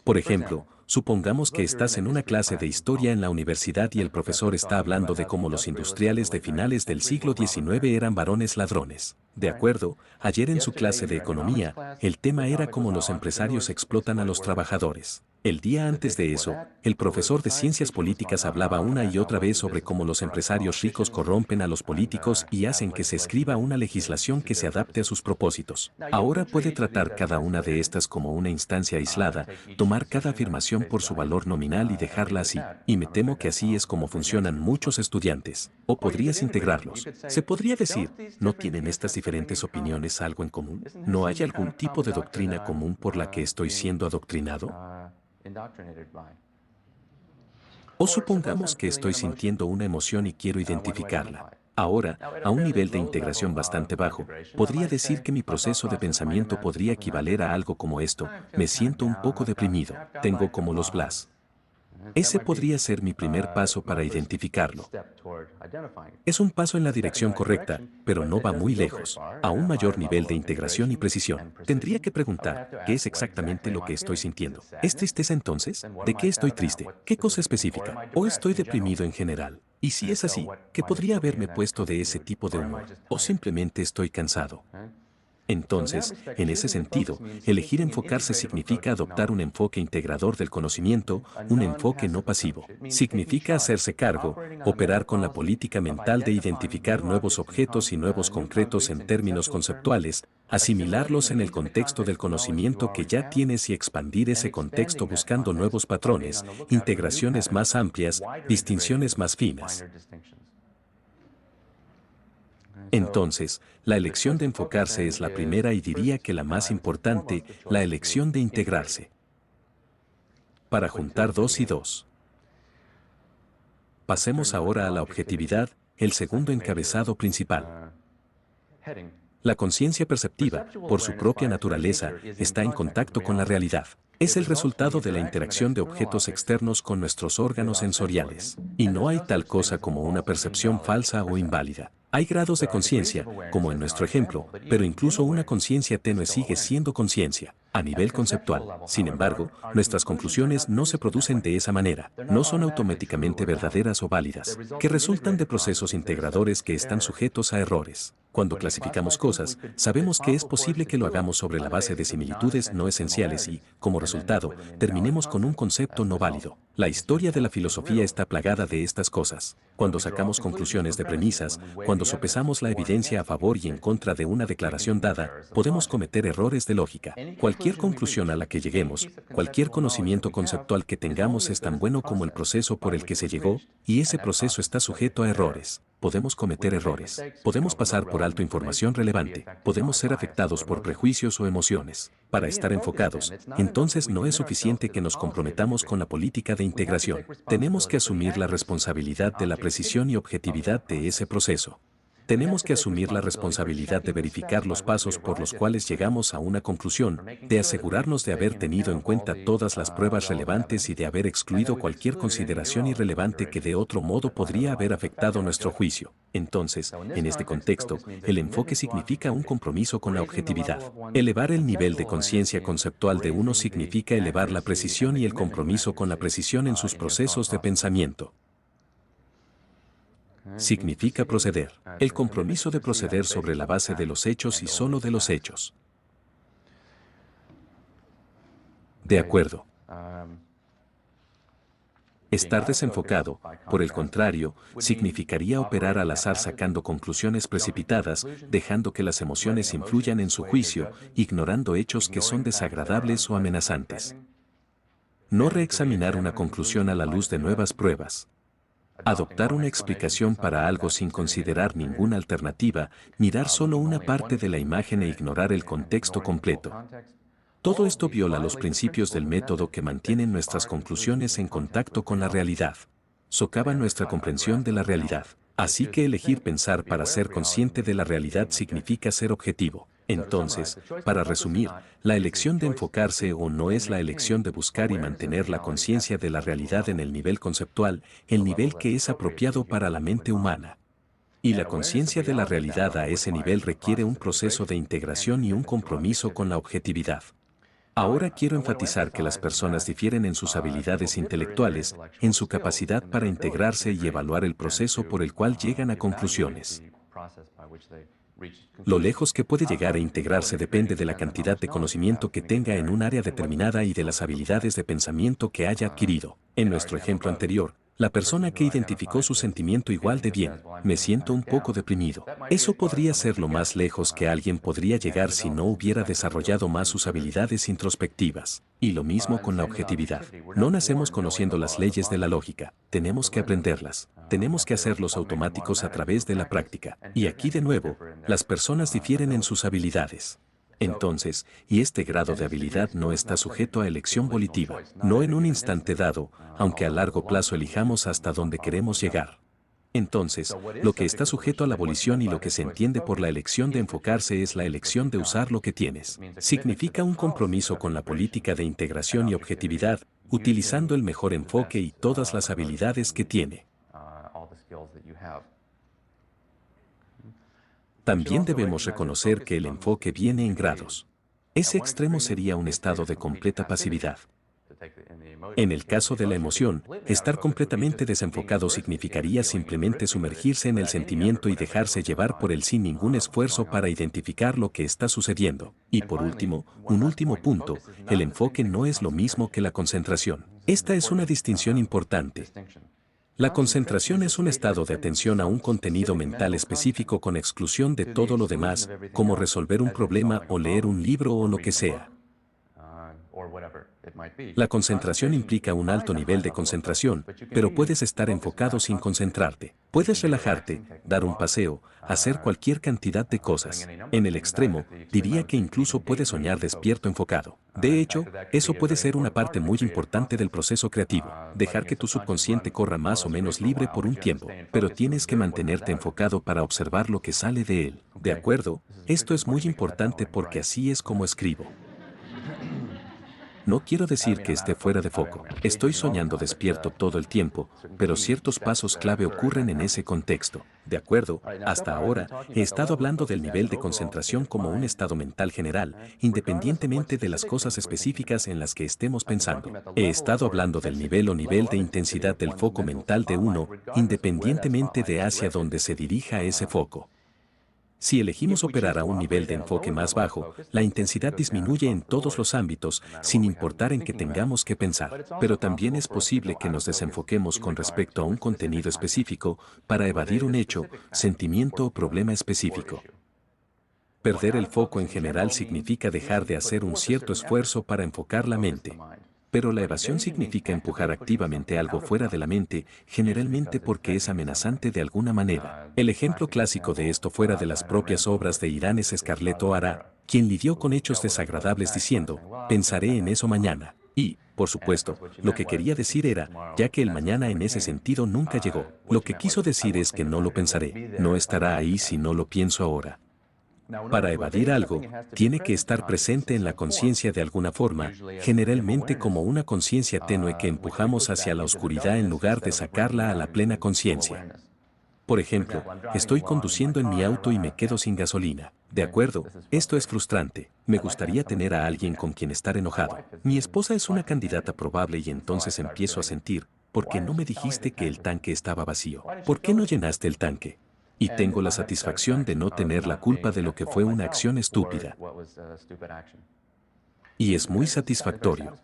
Por ejemplo, supongamos que estás en una clase de historia en la universidad y el profesor está hablando de cómo los industriales de finales del siglo XIX eran varones ladrones. De acuerdo, ayer en su clase de economía, el tema era cómo los empresarios explotan a los trabajadores. El día antes de eso, el profesor de ciencias políticas hablaba una y otra vez sobre cómo los empresarios ricos corrompen a los políticos y hacen que se escriba una legislación que se adapte a sus propósitos. Ahora puede tratar cada una de estas como una instancia aislada, tomar cada afirmación por su valor nominal y dejarla así, y me temo que así es como funcionan muchos estudiantes. O podrías integrarlos. Se podría decir, ¿no tienen estas diferentes opiniones algo en común? ¿No hay algún tipo de doctrina común por la que estoy siendo adoctrinado? O supongamos que estoy sintiendo una emoción y quiero identificarla. Ahora, a un nivel de integración bastante bajo, podría decir que mi proceso de pensamiento podría equivaler a algo como esto: me siento un poco deprimido, tengo como los blas. Ese podría ser mi primer paso para identificarlo. Es un paso en la dirección correcta, pero no va muy lejos. A un mayor nivel de integración y precisión, tendría que preguntar, ¿qué es exactamente lo que estoy sintiendo? ¿Es tristeza entonces? ¿De qué estoy triste? ¿Qué cosa específica? ¿O estoy deprimido en general? Y si es así, ¿qué podría haberme puesto de ese tipo de humor? ¿O simplemente estoy cansado? Entonces, en ese sentido, elegir enfocarse significa adoptar un enfoque integrador del conocimiento, un enfoque no pasivo. Significa hacerse cargo, operar con la política mental de identificar nuevos objetos y nuevos concretos en términos conceptuales, asimilarlos en el contexto del conocimiento que ya tienes y expandir ese contexto buscando nuevos patrones, integraciones más amplias, distinciones más finas. Entonces, la elección de enfocarse es la primera y diría que la más importante, la elección de integrarse. Para juntar dos y dos. Pasemos ahora a la objetividad, el segundo encabezado principal. La conciencia perceptiva, por su propia naturaleza, está en contacto con la realidad. Es el resultado de la interacción de objetos externos con nuestros órganos sensoriales. Y no hay tal cosa como una percepción falsa o inválida. Hay grados de conciencia, como en nuestro ejemplo, pero incluso una conciencia tenue sigue siendo conciencia, a nivel conceptual. Sin embargo, nuestras conclusiones no se producen de esa manera, no son automáticamente verdaderas o válidas, que resultan de procesos integradores que están sujetos a errores. Cuando clasificamos cosas, sabemos que es posible que lo hagamos sobre la base de similitudes no esenciales y, como resultado, terminemos con un concepto no válido. La historia de la filosofía está plagada de estas cosas. Cuando sacamos conclusiones de premisas, cuando sopesamos la evidencia a favor y en contra de una declaración dada, podemos cometer errores de lógica. Cualquier conclusión a la que lleguemos, cualquier conocimiento conceptual que tengamos es tan bueno como el proceso por el que se llegó, y ese proceso está sujeto a errores. Podemos cometer errores, podemos pasar por alto información relevante, podemos ser afectados por prejuicios o emociones. Para estar enfocados, entonces no es suficiente que nos comprometamos con la política de integración. Tenemos que asumir la responsabilidad de la precisión y objetividad de ese proceso. Tenemos que asumir la responsabilidad de verificar los pasos por los cuales llegamos a una conclusión, de asegurarnos de haber tenido en cuenta todas las pruebas relevantes y de haber excluido cualquier consideración irrelevante que de otro modo podría haber afectado nuestro juicio. Entonces, en este contexto, el enfoque significa un compromiso con la objetividad. Elevar el nivel de conciencia conceptual de uno significa elevar la precisión y el compromiso con la precisión en sus procesos de pensamiento. Significa proceder. El compromiso de proceder sobre la base de los hechos y solo de los hechos. De acuerdo. Estar desenfocado, por el contrario, significaría operar al azar sacando conclusiones precipitadas, dejando que las emociones influyan en su juicio, ignorando hechos que son desagradables o amenazantes. No reexaminar una conclusión a la luz de nuevas pruebas. Adoptar una explicación para algo sin considerar ninguna alternativa, mirar solo una parte de la imagen e ignorar el contexto completo. Todo esto viola los principios del método que mantienen nuestras conclusiones en contacto con la realidad. Socava nuestra comprensión de la realidad. Así que elegir pensar para ser consciente de la realidad significa ser objetivo. Entonces, para resumir, la elección de enfocarse o no es la elección de buscar y mantener la conciencia de la realidad en el nivel conceptual, el nivel que es apropiado para la mente humana. Y la conciencia de la realidad a ese nivel requiere un proceso de integración y un compromiso con la objetividad. Ahora quiero enfatizar que las personas difieren en sus habilidades intelectuales, en su capacidad para integrarse y evaluar el proceso por el cual llegan a conclusiones. Lo lejos que puede llegar a integrarse depende de la cantidad de conocimiento que tenga en un área determinada y de las habilidades de pensamiento que haya adquirido. En nuestro ejemplo anterior, la persona que identificó su sentimiento igual de bien, me siento un poco deprimido. Eso podría ser lo más lejos que alguien podría llegar si no hubiera desarrollado más sus habilidades introspectivas. Y lo mismo con la objetividad. No nacemos conociendo las leyes de la lógica, tenemos que aprenderlas. Tenemos que hacerlos automáticos a través de la práctica. Y aquí de nuevo, las personas difieren en sus habilidades. Entonces, y este grado de habilidad no está sujeto a elección volitiva, no en un instante dado, aunque a largo plazo elijamos hasta dónde queremos llegar. Entonces, lo que está sujeto a la volición y lo que se entiende por la elección de enfocarse es la elección de usar lo que tienes. Significa un compromiso con la política de integración y objetividad, utilizando el mejor enfoque y todas las habilidades que tiene. También debemos reconocer que el enfoque viene en grados. Ese extremo sería un estado de completa pasividad. En el caso de la emoción, estar completamente desenfocado significaría simplemente sumergirse en el sentimiento y dejarse llevar por él sin ningún esfuerzo para identificar lo que está sucediendo. Y por último, un último punto, el enfoque no es lo mismo que la concentración. Esta es una distinción importante. La concentración es un estado de atención a un contenido mental específico con exclusión de todo lo demás, como resolver un problema o leer un libro o lo que sea. La concentración implica un alto nivel de concentración, pero puedes estar enfocado sin concentrarte. Puedes relajarte, dar un paseo, hacer cualquier cantidad de cosas. En el extremo, diría que incluso puedes soñar despierto enfocado. De hecho, eso puede ser una parte muy importante del proceso creativo, dejar que tu subconsciente corra más o menos libre por un tiempo, pero tienes que mantenerte enfocado para observar lo que sale de él. ¿De acuerdo? Esto es muy importante porque así es como escribo. No quiero decir que esté fuera de foco, estoy soñando despierto todo el tiempo, pero ciertos pasos clave ocurren en ese contexto. De acuerdo, hasta ahora he estado hablando del nivel de concentración como un estado mental general, independientemente de las cosas específicas en las que estemos pensando. He estado hablando del nivel o nivel de intensidad del foco mental de uno, independientemente de hacia dónde se dirija ese foco. Si elegimos operar a un nivel de enfoque más bajo, la intensidad disminuye en todos los ámbitos, sin importar en qué tengamos que pensar. Pero también es posible que nos desenfoquemos con respecto a un contenido específico para evadir un hecho, sentimiento o problema específico. Perder el foco en general significa dejar de hacer un cierto esfuerzo para enfocar la mente. Pero la evasión significa empujar activamente algo fuera de la mente, generalmente porque es amenazante de alguna manera. El ejemplo clásico de esto fuera de las propias obras de Irán es Scarlett O'Hara, quien lidió con hechos desagradables diciendo, pensaré en eso mañana. Y, por supuesto, lo que quería decir era, ya que el mañana en ese sentido nunca llegó. Lo que quiso decir es que no lo pensaré, no estará ahí si no lo pienso ahora. Para evadir algo, tiene que estar presente en la conciencia de alguna forma, generalmente como una conciencia tenue que empujamos hacia la oscuridad en lugar de sacarla a la plena conciencia. Por ejemplo, estoy conduciendo en mi auto y me quedo sin gasolina. De acuerdo, esto es frustrante. Me gustaría tener a alguien con quien estar enojado. Mi esposa es una candidata probable y entonces empiezo a sentir, ¿por qué no me dijiste que el tanque estaba vacío? ¿Por qué no llenaste el tanque? Y tengo la satisfacción de no tener la culpa de lo que fue una acción estúpida. Y es muy satisfactorio.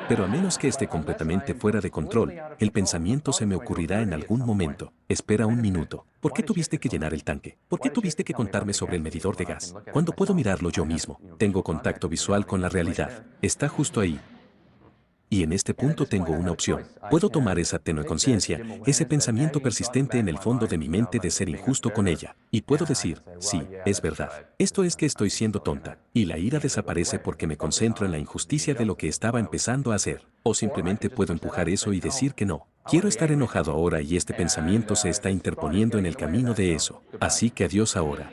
Pero a menos que esté completamente fuera de control, el pensamiento se me ocurrirá en algún momento. Espera un minuto. ¿Por qué tuviste que llenar el tanque? ¿Por qué tuviste que contarme sobre el medidor de gas? ¿Cuándo puedo mirarlo yo mismo? Tengo contacto visual con la realidad. Está justo ahí. Y en este punto tengo una opción. Puedo tomar esa tenue conciencia, ese pensamiento persistente en el fondo de mi mente de ser injusto con ella, y puedo decir, sí, es verdad. Esto es que estoy siendo tonta, y la ira desaparece porque me concentro en la injusticia de lo que estaba empezando a hacer. O simplemente puedo empujar eso y decir que no. Quiero estar enojado ahora y este pensamiento se está interponiendo en el camino de eso. Así que adiós ahora.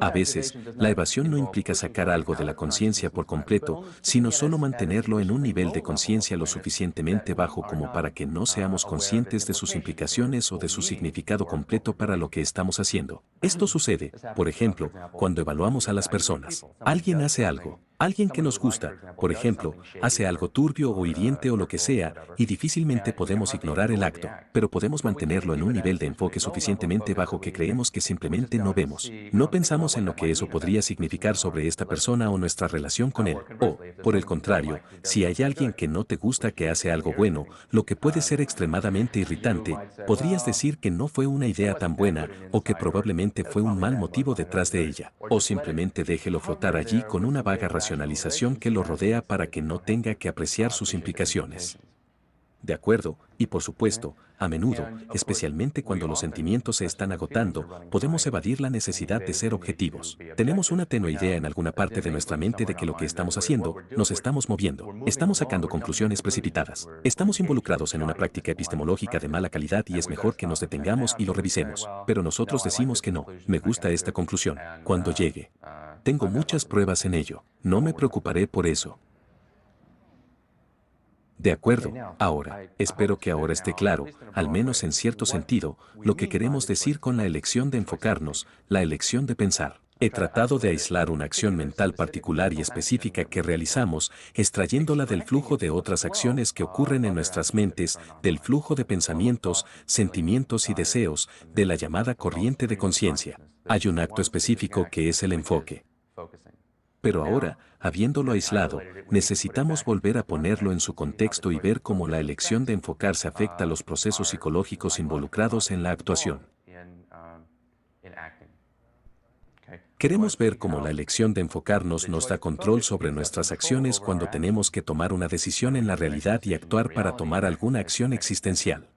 A veces, la evasión no implica sacar algo de la conciencia por completo, sino solo mantenerlo en un nivel de conciencia lo suficientemente bajo como para que no seamos conscientes de sus implicaciones o de su significado completo para lo que estamos haciendo. Esto sucede, por ejemplo, cuando evaluamos a las personas. Alguien hace algo. Alguien que nos gusta, por ejemplo, hace algo turbio o hiriente o lo que sea, y difícilmente podemos ignorar el acto, pero podemos mantenerlo en un nivel de enfoque suficientemente bajo que creemos que simplemente no vemos. No pensamos en lo que eso podría significar sobre esta persona o nuestra relación con él. O, por el contrario, si hay alguien que no te gusta que hace algo bueno, lo que puede ser extremadamente irritante, podrías decir que no fue una idea tan buena o que probablemente fue un mal motivo detrás de ella. O simplemente déjelo flotar allí con una vaga racionalización que lo rodea para que no tenga que apreciar sus implicaciones. De acuerdo, y por supuesto, a menudo, especialmente cuando los sentimientos se están agotando, podemos evadir la necesidad de ser objetivos. Tenemos una tenue idea en alguna parte de nuestra mente de que lo que estamos haciendo, nos estamos moviendo, estamos sacando conclusiones precipitadas, estamos involucrados en una práctica epistemológica de mala calidad y es mejor que nos detengamos y lo revisemos. Pero nosotros decimos que no, me gusta esta conclusión, cuando llegue. Tengo muchas pruebas en ello, no me preocuparé por eso. De acuerdo, ahora, espero que ahora esté claro, al menos en cierto sentido, lo que queremos decir con la elección de enfocarnos, la elección de pensar. He tratado de aislar una acción mental particular y específica que realizamos, extrayéndola del flujo de otras acciones que ocurren en nuestras mentes, del flujo de pensamientos, sentimientos y deseos, de la llamada corriente de conciencia. Hay un acto específico que es el enfoque. Pero ahora, habiéndolo aislado, necesitamos volver a ponerlo en su contexto y ver cómo la elección de enfocarse afecta a los procesos psicológicos involucrados en la actuación. Queremos ver cómo la elección de enfocarnos nos da control sobre nuestras acciones cuando tenemos que tomar una decisión en la realidad y actuar para tomar alguna acción existencial.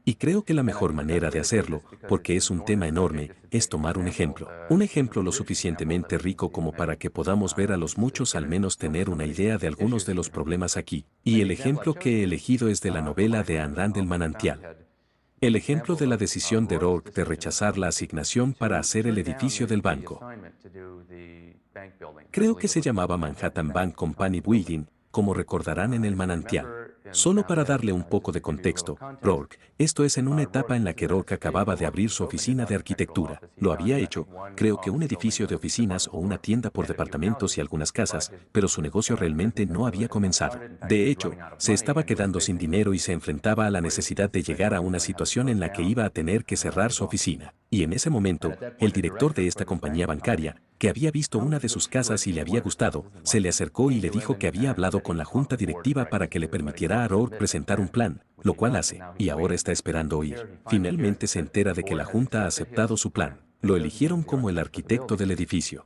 Y creo que la mejor manera de hacerlo, porque es un tema enorme, es tomar un ejemplo. Un ejemplo lo suficientemente rico como para que podamos ver a los muchos al menos tener una idea de algunos de los problemas aquí. Y el ejemplo que he elegido es de la novela de Ayn Rand, El manantial. El ejemplo de la decisión de Rourke de rechazar la asignación para hacer el edificio del banco. Creo que se llamaba Manhattan Bank Company Building, como recordarán en El manantial. Solo para darle un poco de contexto, Rourke, esto es en una etapa en la que Rourke acababa de abrir su oficina de arquitectura. Lo había hecho, creo que un edificio de oficinas o una tienda por departamentos y algunas casas, pero su negocio realmente no había comenzado. De hecho, se estaba quedando sin dinero y se enfrentaba a la necesidad de llegar a una situación en la que iba a tener que cerrar su oficina. Y en ese momento, el director de esta compañía bancaria, que había visto una de sus casas y le había gustado, se le acercó y le dijo que había hablado con la junta directiva para que le permitiera a Rourke presentar un plan, lo cual hace, y ahora está esperando oír. Finalmente se entera de que la junta ha aceptado su plan. Lo eligieron como el arquitecto del edificio.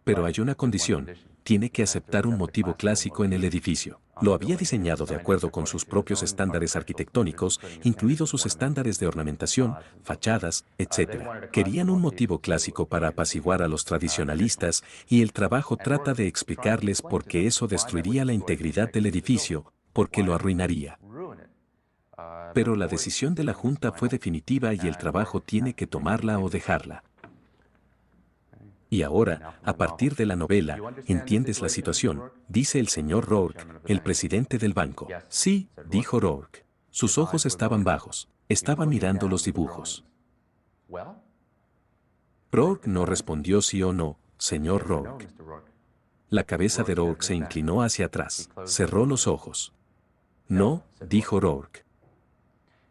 Pero hay una condición, tiene que aceptar un motivo clásico en el edificio. Lo había diseñado de acuerdo con sus propios estándares arquitectónicos, incluidos sus estándares de ornamentación, fachadas, etc. Querían un motivo clásico para apaciguar a los tradicionalistas, y el trabajo trata de explicarles por qué eso destruiría la integridad del edificio, porque lo arruinaría. Pero la decisión de la Junta fue definitiva y el trabajo tiene que tomarla o dejarla. Y ahora, a partir de la novela, ¿entiendes la situación?, dice el señor Rourke, el presidente del banco. Sí, dijo Rourke. Sus ojos estaban bajos. Estaba mirando los dibujos. Rourke no respondió sí o no, señor Rourke. La cabeza de Rourke se inclinó hacia atrás. Cerró los ojos. No, dijo Rourke.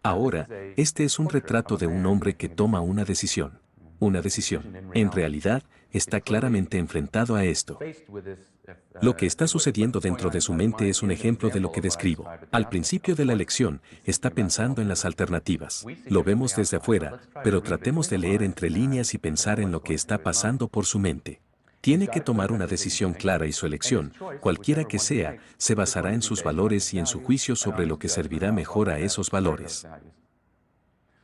Ahora, este es un retrato de un hombre que toma una decisión. Una decisión. En realidad, está claramente enfrentado a esto. Lo que está sucediendo dentro de su mente es un ejemplo de lo que describo. Al principio de la elección, está pensando en las alternativas. Lo vemos desde afuera, pero tratemos de leer entre líneas y pensar en lo que está pasando por su mente. Tiene que tomar una decisión clara y su elección, cualquiera que sea, se basará en sus valores y en su juicio sobre lo que servirá mejor a esos valores.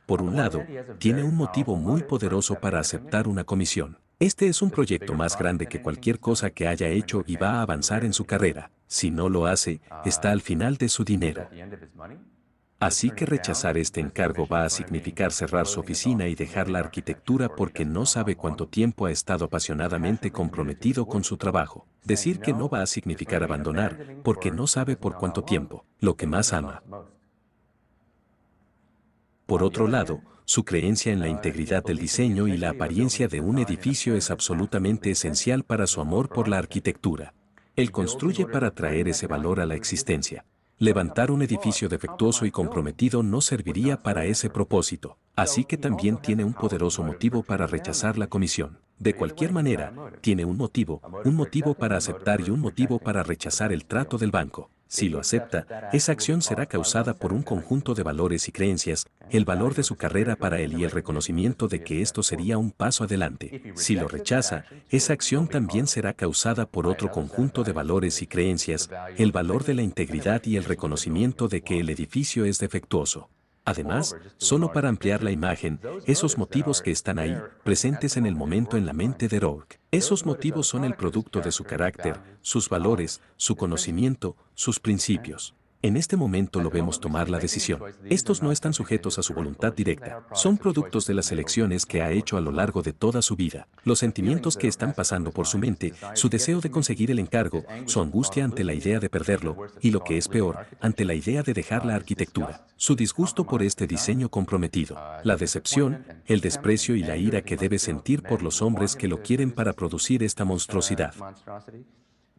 Por un lado, tiene un motivo muy poderoso para aceptar una comisión. Este es un proyecto más grande que cualquier cosa que haya hecho y va a avanzar en su carrera. Si no lo hace, está al final de su dinero. Así que rechazar este encargo va a significar cerrar su oficina y dejar la arquitectura porque no sabe cuánto tiempo ha estado apasionadamente comprometido con su trabajo. Decir que no va a significar abandonar, porque no sabe por cuánto tiempo, lo que más ama. Por otro lado, su creencia en la integridad del diseño y la apariencia de un edificio es absolutamente esencial para su amor por la arquitectura. Él construye para traer ese valor a la existencia. Levantar un edificio defectuoso y comprometido no serviría para ese propósito, así que también tiene un poderoso motivo para rechazar la comisión. De cualquier manera, tiene un motivo para aceptar y un motivo para rechazar el trato del banco. Si lo acepta, esa acción será causada por un conjunto de valores y creencias, el valor de su carrera para él y el reconocimiento de que esto sería un paso adelante. Si lo rechaza, esa acción también será causada por otro conjunto de valores y creencias, el valor de la integridad y el reconocimiento de que el edificio es defectuoso. Además, solo para ampliar la imagen, esos motivos que están ahí, presentes en el momento en la mente de Rourke. Esos motivos son el producto de su carácter, sus valores, su conocimiento, sus principios. En este momento lo vemos tomar la decisión. Estos no están sujetos a su voluntad directa. Son productos de las elecciones que ha hecho a lo largo de toda su vida. Los sentimientos que están pasando por su mente, su deseo de conseguir el encargo, su angustia ante la idea de perderlo, y lo que es peor, ante la idea de dejar la arquitectura. Su disgusto por este diseño comprometido. La decepción, el desprecio y la ira que debe sentir por los hombres que lo quieren para producir esta monstruosidad.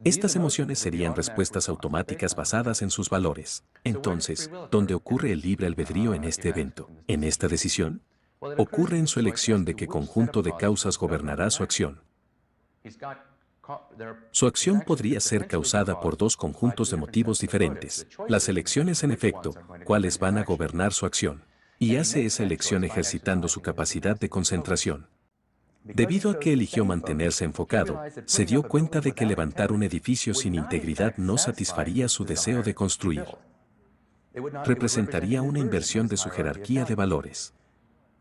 Estas emociones serían respuestas automáticas basadas en sus valores. Entonces, ¿dónde ocurre el libre albedrío en este evento? ¿En esta decisión? Ocurre en su elección de qué conjunto de causas gobernará su acción. Su acción podría ser causada por dos conjuntos de motivos diferentes. Las elecciones, en efecto, cuáles van a gobernar su acción. Y hace esa elección ejercitando su capacidad de concentración. Debido a que eligió mantenerse enfocado, se dio cuenta de que levantar un edificio sin integridad no satisfaría su deseo de construir. Representaría una inversión de su jerarquía de valores.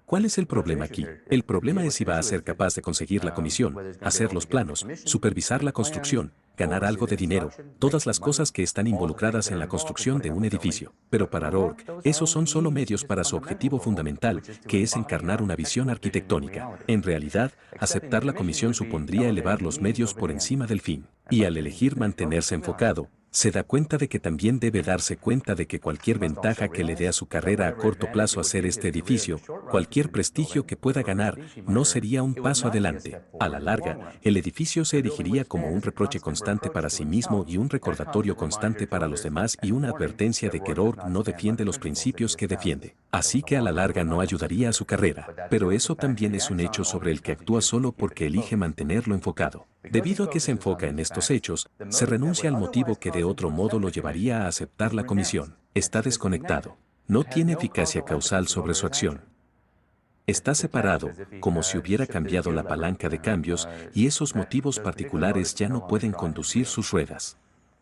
¿Cuál es el problema aquí? El problema es si va a ser capaz de conseguir la comisión, hacer los planos, supervisar la construcción, ganar algo de dinero, todas las cosas que están involucradas en la construcción de un edificio. Pero para Rourke, esos son solo medios para su objetivo fundamental, que es encarnar una visión arquitectónica. En realidad, aceptar la comisión supondría elevar los medios por encima del fin. Y al elegir mantenerse enfocado, se da cuenta de que también debe darse cuenta de que cualquier ventaja que le dé a su carrera a corto plazo hacer este edificio, cualquier prestigio que pueda ganar, no sería un paso adelante. A la larga, el edificio se erigiría como un reproche constante para sí mismo y un recordatorio constante para los demás y una advertencia de que Rourke no defiende los principios que defiende. Así que a la larga no ayudaría a su carrera. Pero eso también es un hecho sobre el que actúa solo porque elige mantenerlo enfocado. Debido a que se enfoca en estos hechos, se renuncia al motivo que de otro modo lo llevaría a aceptar la comisión. Está desconectado. No tiene eficacia causal sobre su acción. Está separado, como si hubiera cambiado la palanca de cambios, y esos motivos particulares ya no pueden conducir sus ruedas.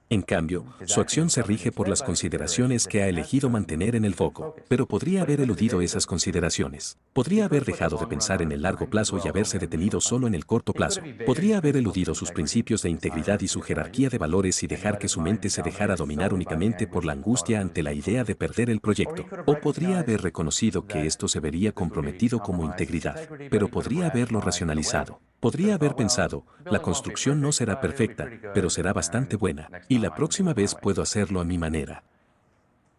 En cambio, su acción se rige por las consideraciones que ha elegido mantener en el foco, pero podría haber eludido esas consideraciones. Podría haber dejado de pensar en el largo plazo y haberse detenido solo en el corto plazo. Podría haber eludido sus principios de integridad y su jerarquía de valores y dejar que su mente se dejara dominar únicamente por la angustia ante la idea de perder el proyecto. O podría haber reconocido que esto se vería comprometido como integridad, pero podría haberlo racionalizado. Podría haber pensado, la construcción no será perfecta, pero será bastante buena, y la próxima vez puedo hacerlo a mi manera.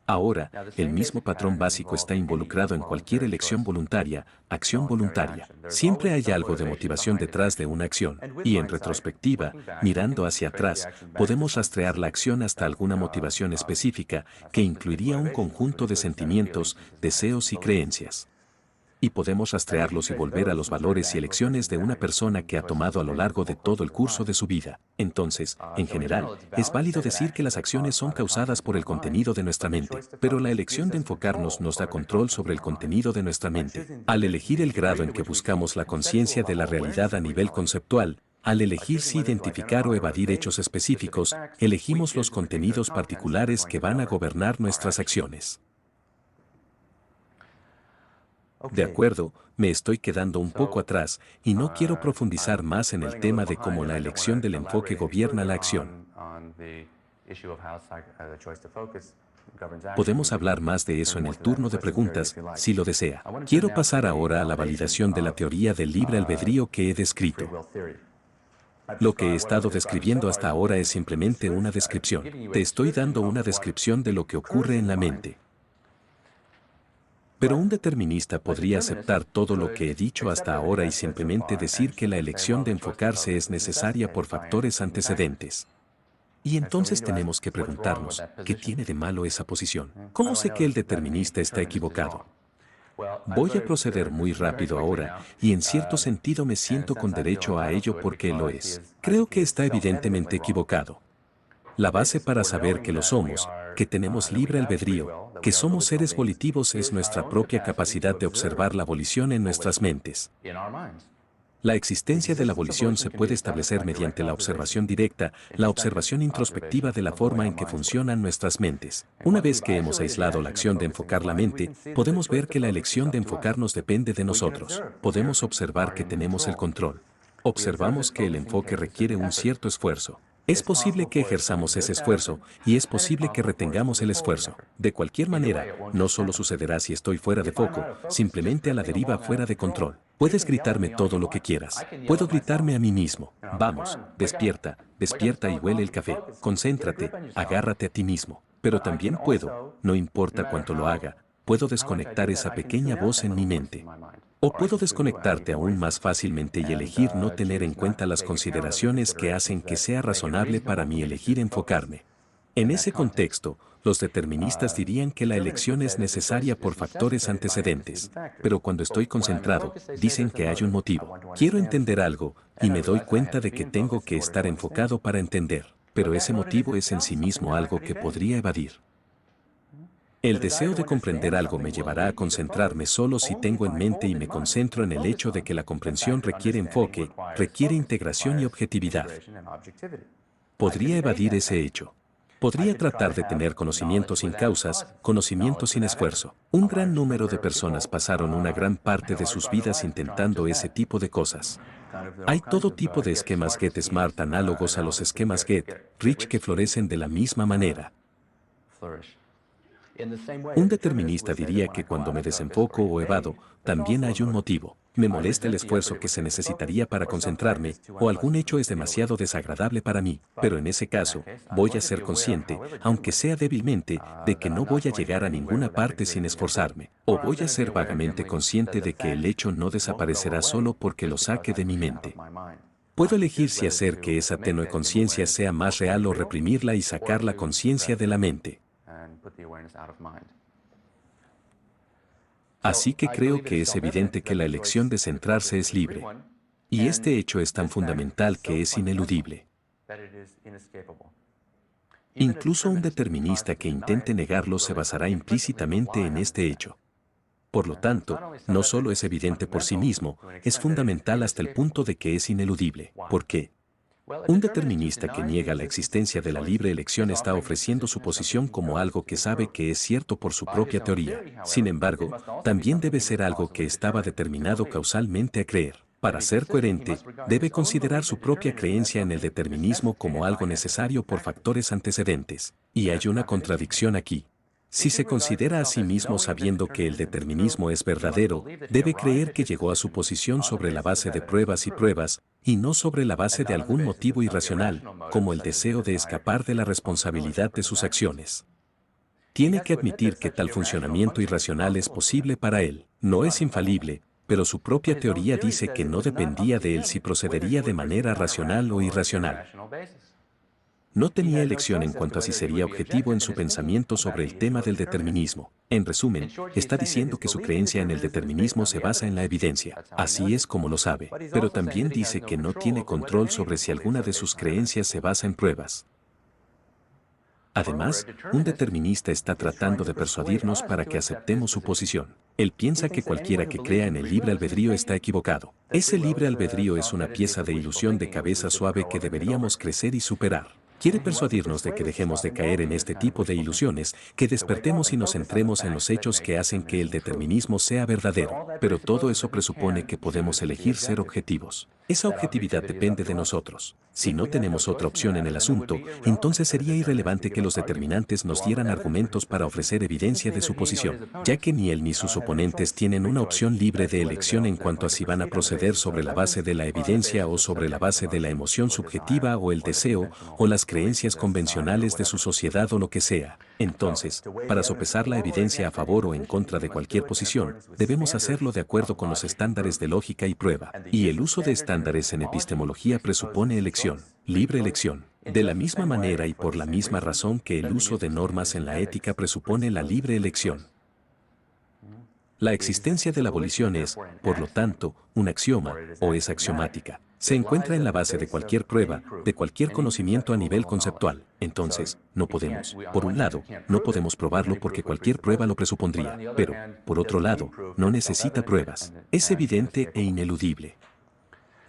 Ahora, el mismo patrón básico está involucrado en cualquier elección voluntaria, acción voluntaria. Siempre hay algo de motivación detrás de una acción, y en retrospectiva, mirando hacia atrás, podemos rastrear la acción hasta alguna motivación específica que incluiría un conjunto de sentimientos, deseos y creencias. Y podemos rastrearlos y volver a los valores y elecciones de una persona que ha tomado a lo largo de todo el curso de su vida. Entonces, en general, es válido decir que las acciones son causadas por el contenido de nuestra mente, pero la elección de enfocarnos nos da control sobre el contenido de nuestra mente. Al elegir el grado en que buscamos la conciencia de la realidad a nivel conceptual, al elegir si identificar o evadir hechos específicos, elegimos los contenidos particulares que van a gobernar nuestras acciones. De acuerdo, me estoy quedando un poco atrás y no quiero profundizar más en el tema de cómo la elección del enfoque gobierna la acción. Podemos hablar más de eso en el turno de preguntas, si lo desea. Quiero pasar ahora a la validación de la teoría del libre albedrío que he descrito. Lo que he estado describiendo hasta ahora es simplemente una descripción. Te estoy dando una descripción de lo que ocurre en la mente. Pero un determinista podría aceptar todo lo que he dicho hasta ahora y simplemente decir que la elección de enfocarse es necesaria por factores antecedentes. Y entonces tenemos que preguntarnos, ¿qué tiene de malo esa posición? ¿Cómo sé que el determinista está equivocado? Voy a proceder muy rápido ahora, y en cierto sentido me siento con derecho a ello porque lo es. Creo que está evidentemente equivocado. La base para saber que lo somos, que tenemos libre albedrío, que somos seres volitivos es nuestra propia capacidad de observar la volición en nuestras mentes. La existencia de la volición se puede establecer mediante la observación directa, la observación introspectiva de la forma en que funcionan nuestras mentes. Una vez que hemos aislado la acción de enfocar la mente, podemos ver que la elección de enfocarnos depende de nosotros. Podemos observar que tenemos el control. Observamos que el enfoque requiere un cierto esfuerzo. Es posible que ejerzamos ese esfuerzo, y es posible que retengamos el esfuerzo. De cualquier manera, no solo sucederá si estoy fuera de foco, simplemente a la deriva fuera de control. Puedes gritarme todo lo que quieras. Puedo gritarme a mí mismo. Vamos, despierta, despierta y huele el café. Concéntrate, agárrate a ti mismo. Pero también puedo, no importa cuánto lo haga, puedo desconectar esa pequeña voz en mi mente. O puedo desconectarte aún más fácilmente y elegir no tener en cuenta las consideraciones que hacen que sea razonable para mí elegir enfocarme. En ese contexto, los deterministas dirían que la elección es necesaria por factores antecedentes, pero cuando estoy concentrado, dicen que hay un motivo. Quiero entender algo, y me doy cuenta de que tengo que estar enfocado para entender, pero ese motivo es en sí mismo algo que podría evadir. El deseo de comprender algo me llevará a concentrarme solo si tengo en mente y me concentro en el hecho de que la comprensión requiere enfoque, requiere integración y objetividad. Podría evadir ese hecho. Podría tratar de tener conocimiento sin causas, conocimiento sin esfuerzo. Un gran número de personas pasaron una gran parte de sus vidas intentando ese tipo de cosas. Hay todo tipo de esquemas GetSmart análogos a los esquemas Get-Rich que florecen de la misma manera. Un determinista diría que cuando me desenfoco o evado, también hay un motivo. Me molesta el esfuerzo que se necesitaría para concentrarme, o algún hecho es demasiado desagradable para mí, pero en ese caso, voy a ser consciente, aunque sea débilmente, de que no voy a llegar a ninguna parte sin esforzarme, o voy a ser vagamente consciente de que el hecho no desaparecerá solo porque lo saque de mi mente. Puedo elegir si hacer que esa tenue conciencia sea más real o reprimirla y sacar la conciencia de la mente. Así que creo que es evidente que la elección de centrarse es libre. Y este hecho es tan fundamental que es ineludible. Incluso un determinista que intente negarlo se basará implícitamente en este hecho. Por lo tanto, no solo es evidente por sí mismo, es fundamental hasta el punto de que es ineludible. ¿Por qué? Un determinista que niega la existencia de la libre elección está ofreciendo su posición como algo que sabe que es cierto por su propia teoría. Sin embargo, también debe ser algo que estaba determinado causalmente a creer. Para ser coherente, debe considerar su propia creencia en el determinismo como algo necesario por factores antecedentes. Y hay una contradicción aquí. Si se considera a sí mismo sabiendo que el determinismo es verdadero, debe creer que llegó a su posición sobre la base de pruebas y pruebas, y no sobre la base de algún motivo irracional, como el deseo de escapar de la responsabilidad de sus acciones. Tiene que admitir que tal funcionamiento irracional es posible para él. No es infalible, pero su propia teoría dice que no dependía de él si procedería de manera racional o irracional. No tenía elección en cuanto a si sería objetivo en su pensamiento sobre el tema del determinismo. En resumen, está diciendo que su creencia en el determinismo se basa en la evidencia. Así es como lo sabe. Pero también dice que no tiene control sobre si alguna de sus creencias se basa en pruebas. Además, un determinista está tratando de persuadirnos para que aceptemos su posición. Él piensa que cualquiera que crea en el libre albedrío está equivocado. Ese libre albedrío es una pieza de ilusión de cabeza suave que deberíamos crecer y superar. Quiere persuadirnos de que dejemos de caer en este tipo de ilusiones, que despertemos y nos centremos en los hechos que hacen que el determinismo sea verdadero, pero todo eso presupone que podemos elegir ser objetivos. Esa objetividad depende de nosotros. Si no tenemos otra opción en el asunto, entonces sería irrelevante que los determinantes nos dieran argumentos para ofrecer evidencia de su posición, ya que ni él ni sus oponentes tienen una opción libre de elección en cuanto a si van a proceder sobre la base de la evidencia o sobre la base de la emoción subjetiva o el deseo o las creencias convencionales de su sociedad o lo que sea. Entonces, para sopesar la evidencia a favor o en contra de cualquier posición, debemos hacerlo de acuerdo con los estándares de lógica y prueba, y el uso de estándares en epistemología presupone elección, libre elección. De la misma manera y por la misma razón que el uso de normas en la ética presupone la libre elección. La existencia de la abolición es, por lo tanto, un axioma, o es axiomática. Se encuentra en la base de cualquier prueba, de cualquier conocimiento a nivel conceptual. Entonces, no podemos, por un lado, no podemos probarlo porque cualquier prueba lo presupondría, pero, por otro lado, no necesita pruebas. Es evidente e ineludible.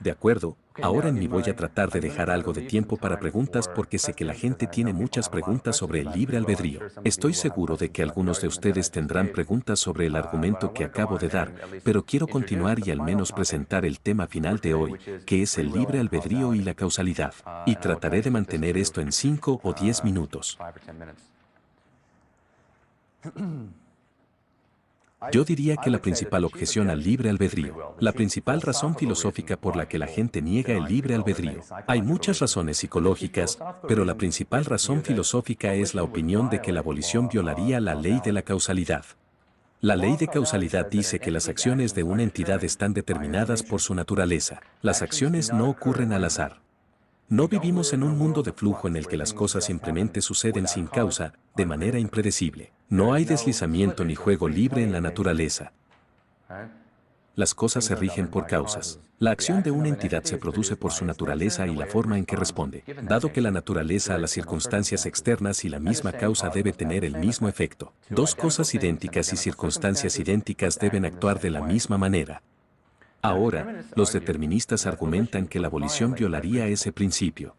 De acuerdo, ahora en mí voy a tratar de dejar algo de tiempo para preguntas porque sé que la gente tiene muchas preguntas sobre el libre albedrío. Estoy seguro de que algunos de ustedes tendrán preguntas sobre el argumento que acabo de dar, pero quiero continuar y al menos presentar el tema final de hoy, que es el libre albedrío y la causalidad. Y trataré de mantener esto en 5 o 10 minutos. Yo diría que la principal objeción al libre albedrío, la principal razón filosófica por la que la gente niega el libre albedrío. Hay muchas razones psicológicas, pero la principal razón filosófica es la opinión de que la abolición violaría la ley de la causalidad. La ley de causalidad dice que las acciones de una entidad están determinadas por su naturaleza. Las acciones no ocurren al azar. No vivimos en un mundo de flujo en el que las cosas simplemente suceden sin causa, de manera impredecible. No hay deslizamiento ni juego libre en la naturaleza. Las cosas se rigen por causas. La acción de una entidad se produce por su naturaleza y la forma en que responde, dado que la naturaleza a las circunstancias externas y la misma causa debe tener el mismo efecto. Dos cosas idénticas y circunstancias idénticas deben actuar de la misma manera. Ahora, los deterministas argumentan que la abolición violaría ese principio.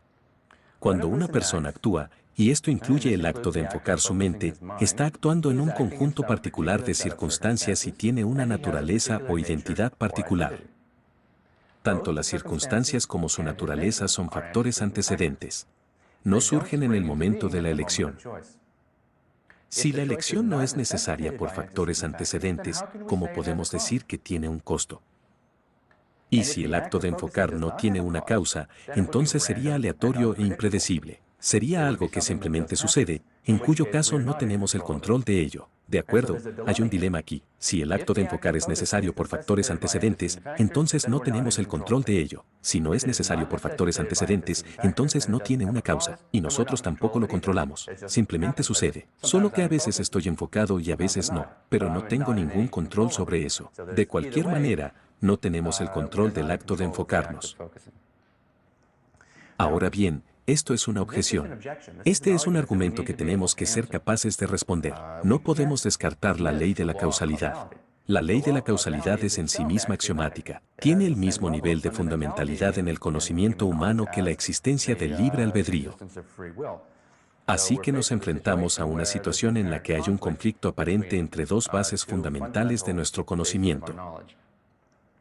Cuando una persona actúa, y esto incluye el acto de enfocar su mente, está actuando en un conjunto particular de circunstancias y tiene una naturaleza o identidad particular. Tanto las circunstancias como su naturaleza son factores antecedentes. No surgen en el momento de la elección. Si la elección no es necesaria por factores antecedentes, ¿cómo podemos decir que tiene un costo? Y si el acto de enfocar no tiene una causa, entonces sería aleatorio e impredecible. Sería algo que simplemente sucede, en cuyo caso no tenemos el control de ello. De acuerdo, hay un dilema aquí. Si el acto de enfocar es necesario por factores antecedentes, entonces no tenemos el control de ello. Si no es necesario por factores antecedentes, entonces no tiene una causa, y nosotros tampoco lo controlamos. Simplemente sucede. Solo que a veces estoy enfocado y a veces no, pero no tengo ningún control sobre eso. De cualquier manera, no tenemos el control del acto de enfocarnos. Ahora bien, esto es una objeción. Este es un argumento que tenemos que ser capaces de responder. No podemos descartar la ley de la causalidad. La ley de la causalidad es en sí misma axiomática. Tiene el mismo nivel de fundamentalidad en el conocimiento humano que la existencia del libre albedrío. Así que nos enfrentamos a una situación en la que hay un conflicto aparente entre dos bases fundamentales de nuestro conocimiento.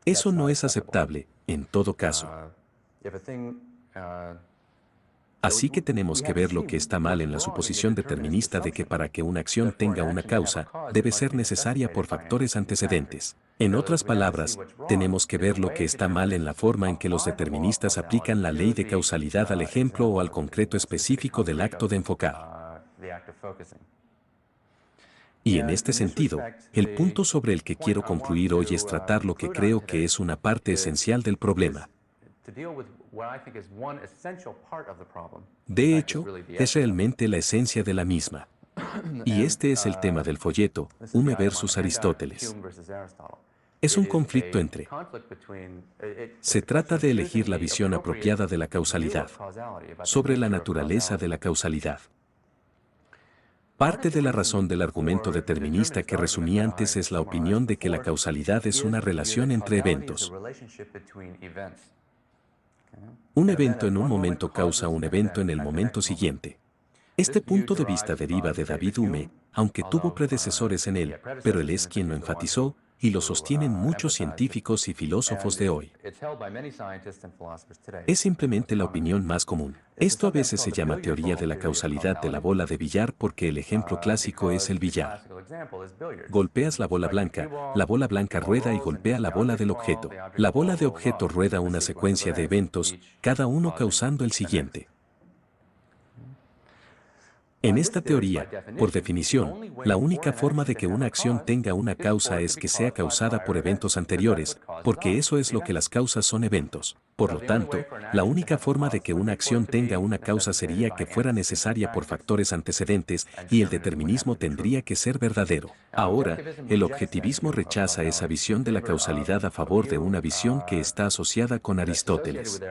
Eso no es aceptable, en todo caso. Así que tenemos que ver lo que está mal en la suposición determinista de que para que una acción tenga una causa, debe ser necesaria por factores antecedentes. En otras palabras, tenemos que ver lo que está mal en la forma en que los deterministas aplican la ley de causalidad al ejemplo o al concreto específico del acto de enfocar. Y en este sentido, el punto sobre el que quiero concluir hoy es tratar lo que creo que es una parte esencial del problema. De hecho, es realmente la esencia de la misma. Y este es el tema del folleto, Hume versus Aristóteles. Es un conflicto entre. Se trata de elegir la visión apropiada de la causalidad, sobre la naturaleza de la causalidad. Parte de la razón del argumento determinista que resumí antes es la opinión de que la causalidad es una relación entre eventos. Un evento en un momento causa un evento en el momento siguiente. Este punto de vista deriva de David Hume, aunque tuvo predecesores en él, pero él es quien lo enfatizó, y lo sostienen muchos científicos y filósofos de hoy. Es simplemente la opinión más común. Esto a veces se llama teoría de la causalidad de la bola de billar porque el ejemplo clásico es el billar. Golpeas la bola blanca rueda y golpea la bola del objeto. La bola de objeto rueda una secuencia de eventos, cada uno causando el siguiente. En esta teoría, por definición, la única forma de que una acción tenga una causa es que sea causada por eventos anteriores, porque eso es lo que las causas son eventos. Por lo tanto, la única forma de que una acción tenga una causa sería que fuera necesaria por factores antecedentes y el determinismo tendría que ser verdadero. Ahora, el objetivismo rechaza esa visión de la causalidad a favor de una visión que está asociada con Aristóteles.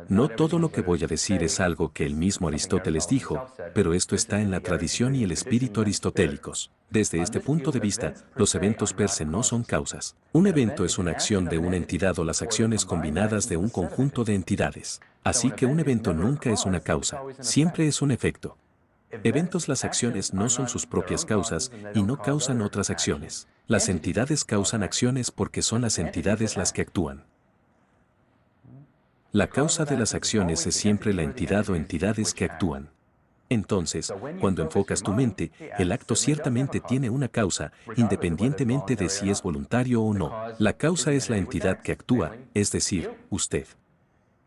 No todo lo que voy a decir es algo que el mismo Aristóteles dijo, pero esto está en la tradición y el espíritu aristotélicos. Desde este punto de vista, los eventos per se no son causas. Un evento es una acción de una entidad o las acciones combinadas de un conjunto de entidades. Así que un evento nunca es una causa, siempre es un efecto. Eventos, las acciones no son sus propias causas y no causan otras acciones. Las entidades causan acciones porque son las entidades las que actúan. La causa de las acciones es siempre la entidad o entidades que actúan. Entonces, cuando enfocas tu mente, el acto ciertamente tiene una causa, independientemente de si es voluntario o no. La causa es la entidad que actúa, es decir, usted.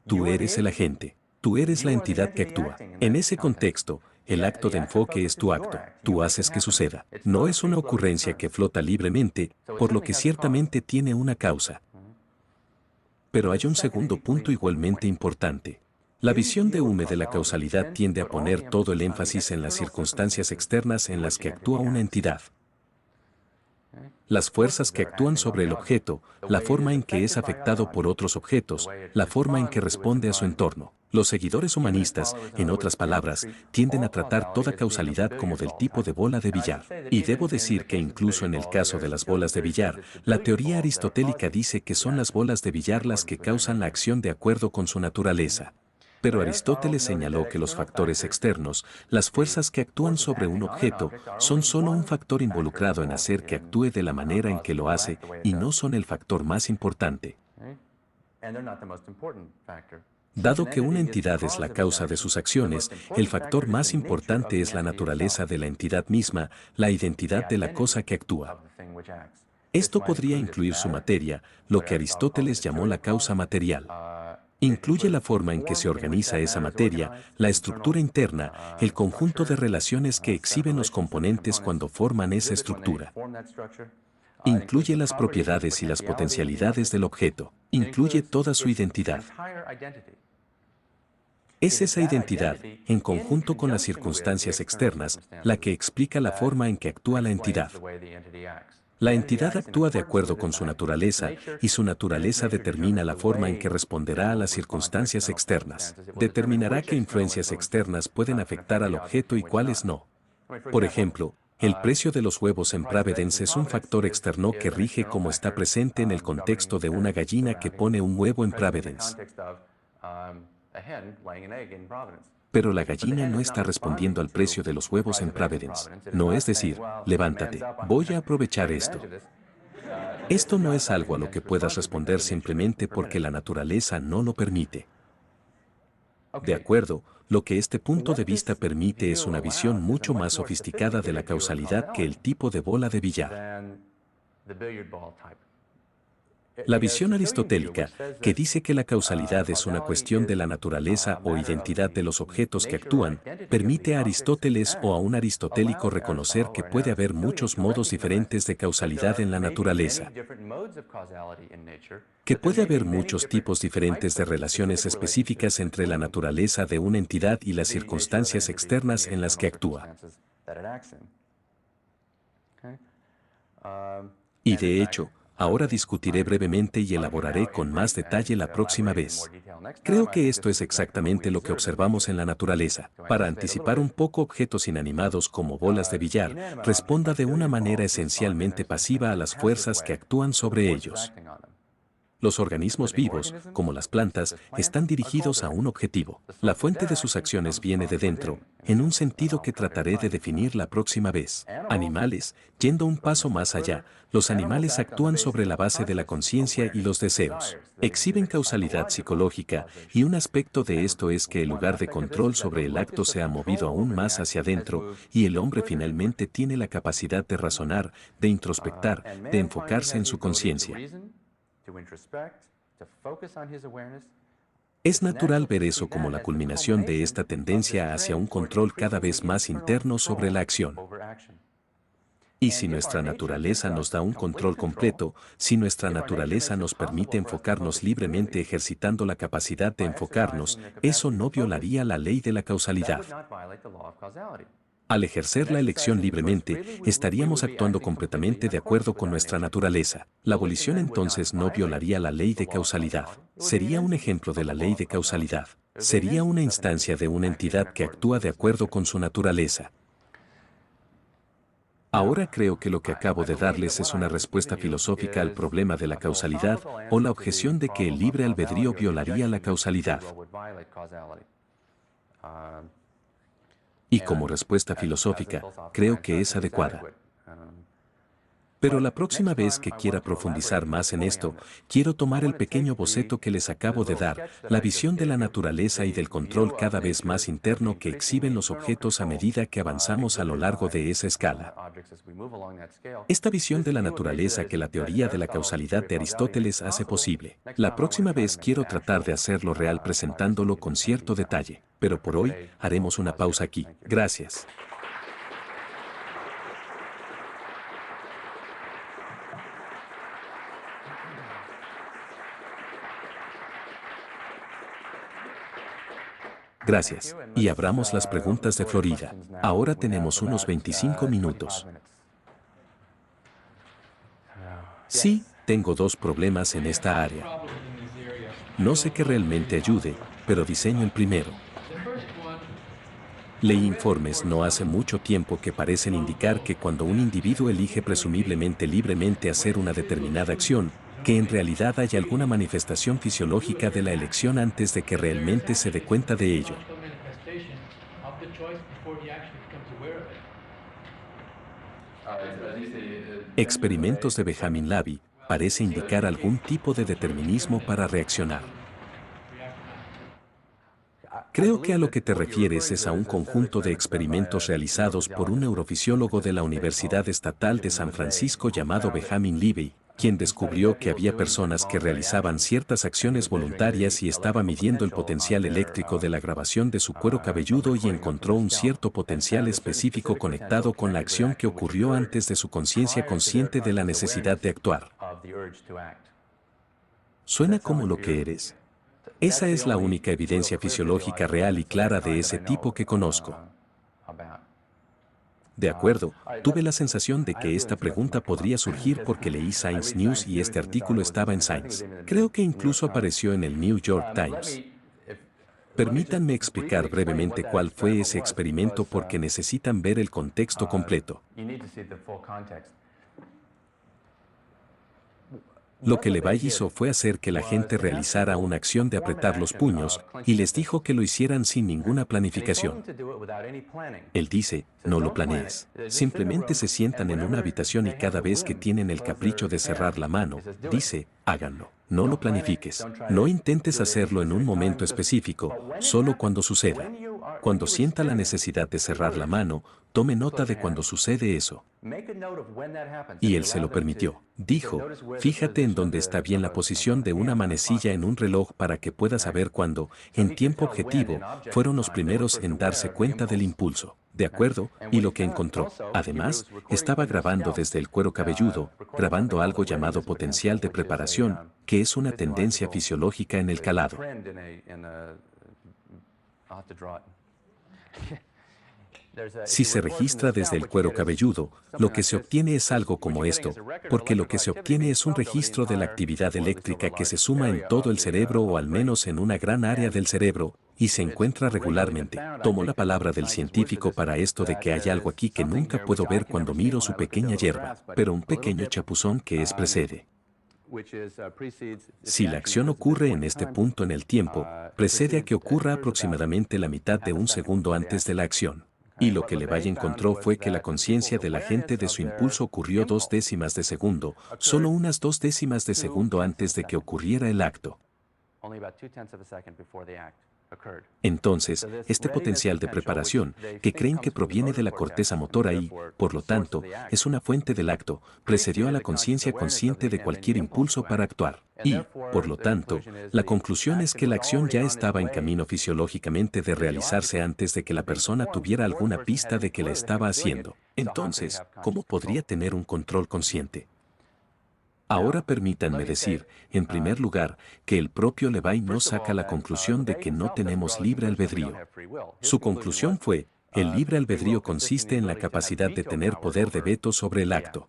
Tú eres el agente. Tú eres la entidad que actúa. En ese contexto, el acto de enfoque es tu acto. Tú haces que suceda. No es una ocurrencia que flota libremente, por lo que ciertamente tiene una causa. Pero hay un segundo punto igualmente importante. La visión de Hume de la causalidad tiende a poner todo el énfasis en las circunstancias externas en las que actúa una entidad. Las fuerzas que actúan sobre el objeto, la forma en que es afectado por otros objetos, la forma en que responde a su entorno. Los seguidores humanistas, en otras palabras, tienden a tratar toda causalidad como del tipo de bola de billar. Y debo decir que incluso en el caso de las bolas de billar, la teoría aristotélica dice que son las bolas de billar las que causan la acción de acuerdo con su naturaleza. Pero Aristóteles señaló que los factores externos, las fuerzas que actúan sobre un objeto, son solo un factor involucrado en hacer que actúe de la manera en que lo hace y no son el factor más importante. Dado que una entidad es la causa de sus acciones, el factor más importante es la naturaleza de la entidad misma, la identidad de la cosa que actúa. Esto podría incluir su materia, lo que Aristóteles llamó la causa material. Incluye la forma en que se organiza esa materia, la estructura interna, el conjunto de relaciones que exhiben los componentes cuando forman esa estructura. Incluye las propiedades y las potencialidades del objeto. Incluye toda su identidad. Es esa identidad, en conjunto con las circunstancias externas, la que explica la forma en que actúa la entidad. La entidad actúa de acuerdo con su naturaleza, y su naturaleza determina la forma en que responderá a las circunstancias externas. Determinará qué influencias externas pueden afectar al objeto y cuáles no. Por ejemplo, el precio de los huevos en Providence es un factor externo que rige cómo está presente en el contexto de una gallina que pone un huevo en Providence. Pero la gallina no está respondiendo al precio de los huevos en Providence. No es decir, levántate, voy a aprovechar esto. Esto no es algo a lo que puedas responder simplemente porque la naturaleza no lo permite. De acuerdo, lo que este punto de vista permite es una visión mucho más sofisticada de la causalidad que el tipo de bola de billar. La visión aristotélica, que dice que la causalidad es una cuestión de la naturaleza o identidad de los objetos que actúan, permite a Aristóteles o a un aristotélico reconocer que puede haber muchos modos diferentes de causalidad en la naturaleza, que puede haber muchos tipos diferentes de relaciones específicas entre la naturaleza de una entidad y las circunstancias externas en las que actúa. Y de hecho, ahora discutiré brevemente y elaboraré con más detalle la próxima vez. Creo que esto es exactamente lo que observamos en la naturaleza. Para anticipar un poco, objetos inanimados como bolas de billar responda de una manera esencialmente pasiva a las fuerzas que actúan sobre ellos. Los organismos vivos, como las plantas, están dirigidos a un objetivo. La fuente de sus acciones viene de dentro, en un sentido que trataré de definir la próxima vez. Animales, yendo un paso más allá, los animales actúan sobre la base de la conciencia y los deseos. Exhiben causalidad psicológica, y un aspecto de esto es que el lugar de control sobre el acto se ha movido aún más hacia adentro, y el hombre finalmente tiene la capacidad de razonar, de introspectar, de enfocarse en su conciencia. Es natural ver eso como la culminación de esta tendencia hacia un control cada vez más interno sobre la acción. Y si nuestra naturaleza nos da un control completo, si nuestra naturaleza nos permite enfocarnos libremente ejercitando la capacidad de enfocarnos, eso no violaría la ley de la causalidad. Al ejercer la elección libremente, estaríamos actuando completamente de acuerdo con nuestra naturaleza. La abolición entonces no violaría la ley de causalidad. Sería un ejemplo de la ley de causalidad. Sería una instancia de una entidad que actúa de acuerdo con su naturaleza. Ahora creo que lo que acabo de darles es una respuesta filosófica al problema de la causalidad o la objeción de que el libre albedrío violaría la causalidad. Y como respuesta filosófica, creo que es adecuada. Pero la próxima vez que quiera profundizar más en esto, quiero tomar el pequeño boceto que les acabo de dar, la visión de la naturaleza y del control cada vez más interno que exhiben los objetos a medida que avanzamos a lo largo de esa escala. Esta visión de la naturaleza que la teoría de la causalidad de Aristóteles hace posible. La próxima vez quiero tratar de hacerlo real presentándolo con cierto detalle, pero por hoy haremos una pausa aquí. Gracias. Gracias. Y abramos las preguntas de Florida. Ahora tenemos unos 25 minutos. Sí, tengo dos problemas en esta área. No sé qué realmente ayude, pero diseño el primero. Leí informes no hace mucho tiempo que parecen indicar que cuando un individuo elige presumiblemente libremente hacer una determinada acción, que en realidad hay alguna manifestación fisiológica de la elección antes de que realmente se dé cuenta de ello. Experimentos de Benjamin Lavie parece indicar algún tipo de determinismo para reaccionar. Creo que a lo que te refieres es a un conjunto de experimentos realizados por un neurofisiólogo de la Universidad Estatal de San Francisco llamado Benjamin Lavie, quien descubrió que había personas que realizaban ciertas acciones voluntarias y estaba midiendo el potencial eléctrico de la grabación de su cuero cabelludo y encontró un cierto potencial específico conectado con la acción que ocurrió antes de su conciencia consciente de la necesidad de actuar. ¿Suena como lo que eres? Esa es la única evidencia fisiológica real y clara de ese tipo que conozco. De acuerdo, tuve la sensación de que esta pregunta podría surgir porque leí Science News y este artículo estaba en Science. Creo que incluso apareció en el New York Times. Permítanme explicar brevemente cuál fue ese experimento porque necesitan ver el contexto completo. Lo que Levi hizo fue hacer que la gente realizara una acción de apretar los puños y les dijo que lo hicieran sin ninguna planificación. Él dice, no lo planees. Simplemente se sientan en una habitación y cada vez que tienen el capricho de cerrar la mano, dice, háganlo. No lo planifiques. No intentes hacerlo en un momento específico, solo cuando suceda. Cuando sienta la necesidad de cerrar la mano, tome nota de cuando sucede eso. Y él se lo permitió. Dijo, fíjate en dónde está bien la posición de una manecilla en un reloj para que puedas saber cuándo, en tiempo objetivo, fueron los primeros en darse cuenta del impulso. ¿De acuerdo? Y lo que encontró, además, estaba grabando desde el cuero cabelludo, grabando algo llamado potencial de preparación, que es una tendencia fisiológica en el calado. Si se registra desde el cuero cabelludo, lo que se obtiene es algo como esto, porque lo que se obtiene es un registro de la actividad eléctrica que se suma en todo el cerebro o al menos en una gran área del cerebro, y se encuentra regularmente. Tomo la palabra del científico para esto de que hay algo aquí que nunca puedo ver cuando miro su pequeña hierba, pero un pequeño chapuzón que es precede. Si la acción ocurre en este punto en el tiempo, precede a que ocurra aproximadamente la mitad de un segundo antes de la acción. Y lo que Levi encontró fue que la conciencia de la gente de su impulso ocurrió 0,2 de segundo, solo unas 0,2 de segundo antes de que ocurriera el acto. Entonces, este potencial de preparación, que creen que proviene de la corteza motora y, por lo tanto, es una fuente del acto, precedió a la conciencia consciente de cualquier impulso para actuar. Y, por lo tanto, la conclusión es que la acción ya estaba en camino fisiológicamente de realizarse antes de que la persona tuviera alguna pista de que la estaba haciendo. Entonces, ¿cómo podría tener un control consciente? Ahora permítanme decir, en primer lugar, que el propio Levi no saca la conclusión de que no tenemos libre albedrío. Su conclusión fue, El libre albedrío consiste en la capacidad de tener poder de veto sobre el acto.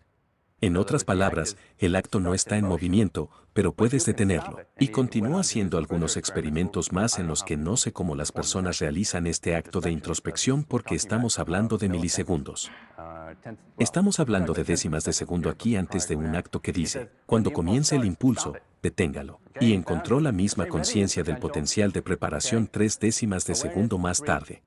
En otras palabras, el acto no está en movimiento, pero puedes detenerlo. Y continúa haciendo algunos experimentos más en los que no sé cómo las personas realizan este acto de introspección porque estamos hablando de milisegundos. Estamos hablando de décimas de segundo aquí antes de un acto que dice, cuando comience el impulso, deténgalo. Y encontró la misma conciencia del potencial de preparación 3 décimas de segundo más tarde.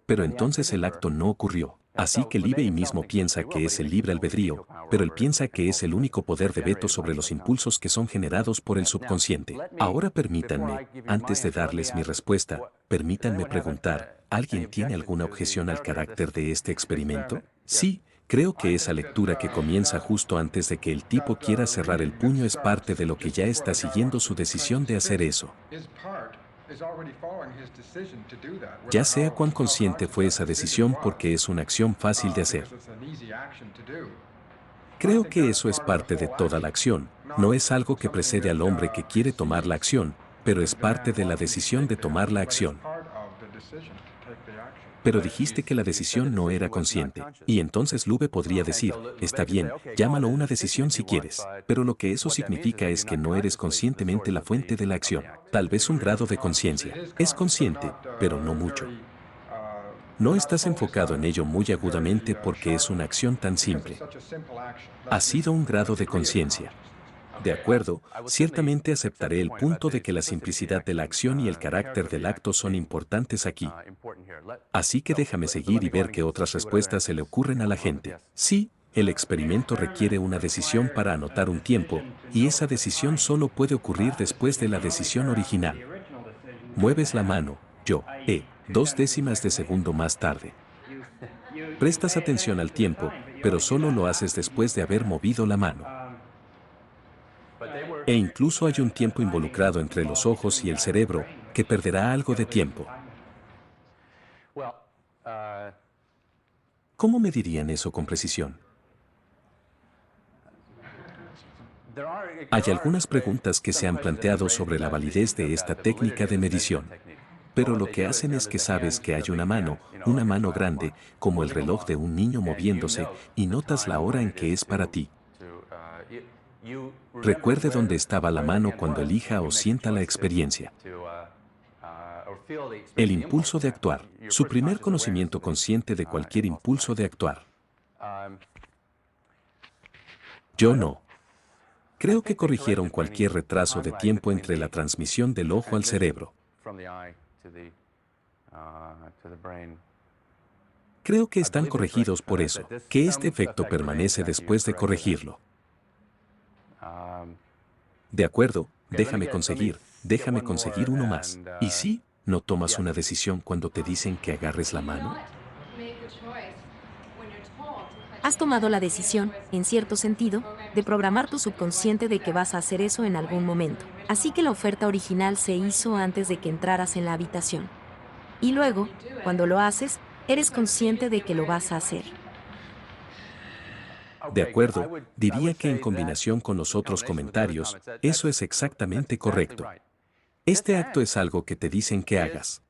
Pero entonces el acto no ocurrió. Así que Libby mismo piensa que es el libre albedrío, pero él piensa que es el único poder de veto sobre los impulsos que son generados por el subconsciente. Ahora permítanme, antes de darles mi respuesta, permítanme preguntar, ¿alguien tiene alguna objeción al carácter de este experimento? Sí. Creo que esa lectura que comienza justo antes de que el tipo quiera cerrar el puño es parte de lo que ya está siguiendo su decisión de hacer eso. Ya sea cuán consciente fue esa decisión porque es una acción fácil de hacer. Creo que eso es parte de toda la acción, no es algo que precede al hombre que quiere tomar la acción, pero es parte de la decisión de tomar la acción. Pero dijiste que la decisión no era consciente. Y entonces Lube podría decir, está bien, llámalo una decisión si quieres, pero lo que eso significa es que no eres conscientemente la fuente de la acción. Tal vez un grado de conciencia. Es consciente, pero no mucho. No estás enfocado en ello muy agudamente porque es una acción tan simple. Ha sido un grado de conciencia. De acuerdo, ciertamente aceptaré el punto de que la simplicidad de la acción y el carácter del acto son importantes aquí. Así que déjame seguir y ver qué otras respuestas se le ocurren a la gente. Sí, el experimento requiere una decisión para anotar un tiempo, y esa decisión solo puede ocurrir después de la decisión original. Mueves la mano, 2 décimas de segundo más tarde. Prestas atención al tiempo, pero solo lo haces después de haber movido la mano. E incluso hay un tiempo involucrado entre los ojos y el cerebro, que perderá algo de tiempo. ¿Cómo medirían eso con precisión? Hay algunas preguntas que se han planteado sobre la validez de esta técnica de medición. Pero lo que hacen es que sabes que hay una mano grande, como el reloj de un niño moviéndose, y notas la hora en que es para ti. Recuerde dónde estaba la mano cuando elija o sienta la experiencia. El impulso de actuar, su primer conocimiento consciente de cualquier impulso de actuar. Yo no. Creo que corrigieron cualquier retraso de tiempo entre la transmisión del ojo al cerebro. Creo que están corregidos por eso, que este efecto permanece después de corregirlo. De acuerdo, déjame conseguir uno más. ¿Y si no tomas una decisión cuando te dicen que agarres la mano? Has tomado la decisión, en cierto sentido, de programar tu subconsciente de que vas a hacer eso en algún momento. Así que la oferta original se hizo antes de que entraras en la habitación. Y luego, cuando lo haces, eres consciente de que lo vas a hacer. De acuerdo, diría que en combinación con los otros comentarios, eso es exactamente correcto. Este acto es algo que te dicen que hagas.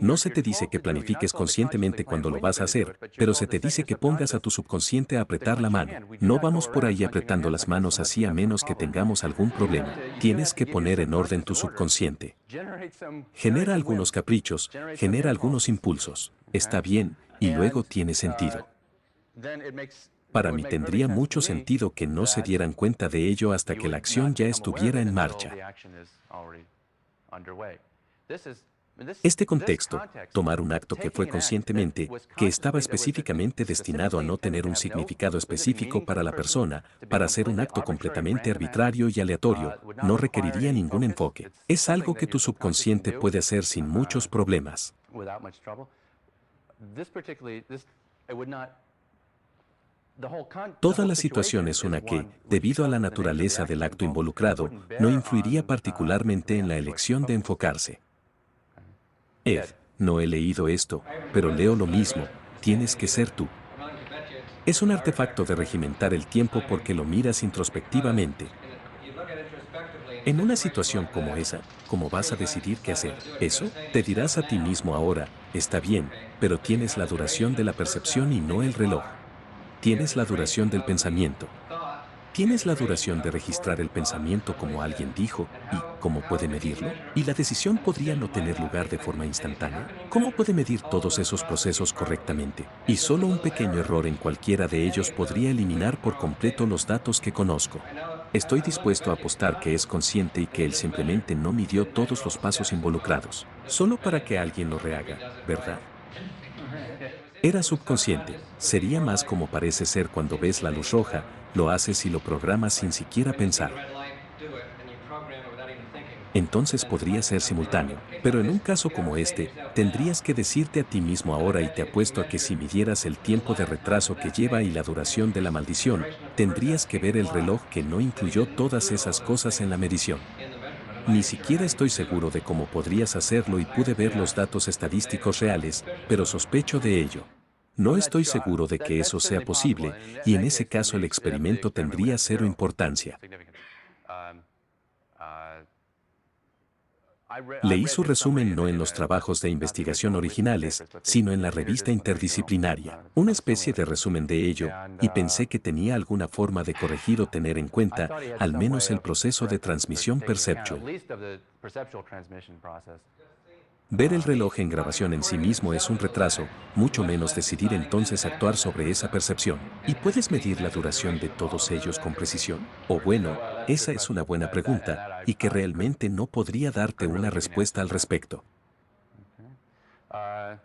No se te dice que planifiques conscientemente cuando lo vas a hacer, pero se te dice que pongas a tu subconsciente a apretar la mano. No vamos por ahí apretando las manos así a menos que tengamos algún problema. Tienes que poner en orden tu subconsciente. Genera algunos caprichos, genera algunos impulsos. Está bien, y luego tiene sentido. Para mí tendría mucho sentido que no se dieran cuenta de ello hasta que la acción ya estuviera en marcha. Este contexto, tomar un acto que fue conscientemente, que estaba específicamente destinado a no tener un significado específico para la persona, para hacer un acto completamente arbitrario y aleatorio, no requeriría ningún enfoque. Es algo que tu subconsciente puede hacer sin muchos problemas. Toda la situación es una que, debido a la naturaleza del acto involucrado, no influiría particularmente en la elección de enfocarse. Ed, no he leído esto, pero leo lo mismo, tienes que ser tú. Es un artefacto de regimentar el tiempo porque lo miras introspectivamente. En una situación como esa, ¿cómo vas a decidir qué hacer? Eso, te dirás a ti mismo ahora, está bien, pero tienes la duración de la percepción y no el reloj. Tienes la duración del pensamiento. Tienes la duración de registrar el pensamiento como alguien dijo, y ¿cómo puede medirlo? Y la decisión podría no tener lugar de forma instantánea. ¿Cómo puede medir todos esos procesos correctamente? Y solo un pequeño error en cualquiera de ellos podría eliminar por completo los datos que conozco. Estoy dispuesto a apostar que es consciente y que él simplemente no midió todos los pasos involucrados, solo para que alguien lo rehaga, ¿verdad? Era subconsciente. Sería más como parece ser cuando ves la luz roja, lo haces y lo programas sin siquiera pensar. Entonces podría ser simultáneo, pero en un caso como este, tendrías que decirte a ti mismo ahora y te apuesto a que si midieras el tiempo de retraso que lleva y la duración de la maldición, tendrías que ver el reloj que no incluyó todas esas cosas en la medición. Ni siquiera estoy seguro de cómo podrías hacerlo y pude ver los datos estadísticos reales, pero sospecho de ello. No estoy seguro de que eso sea posible, y en ese caso el experimento tendría cero importancia. Leí su resumen no en los trabajos de investigación originales, sino en la revista interdisciplinaria, una especie de resumen de ello, y pensé que tenía alguna forma de corregir o tener en cuenta, al menos el proceso de transmisión perceptual. Ver el reloj en grabación en sí mismo es un retraso, mucho menos decidir entonces actuar sobre esa percepción. ¿Y puedes medir la duración de todos ellos con precisión? O bueno, esa es una buena pregunta, y que realmente no podría darte una respuesta al respecto.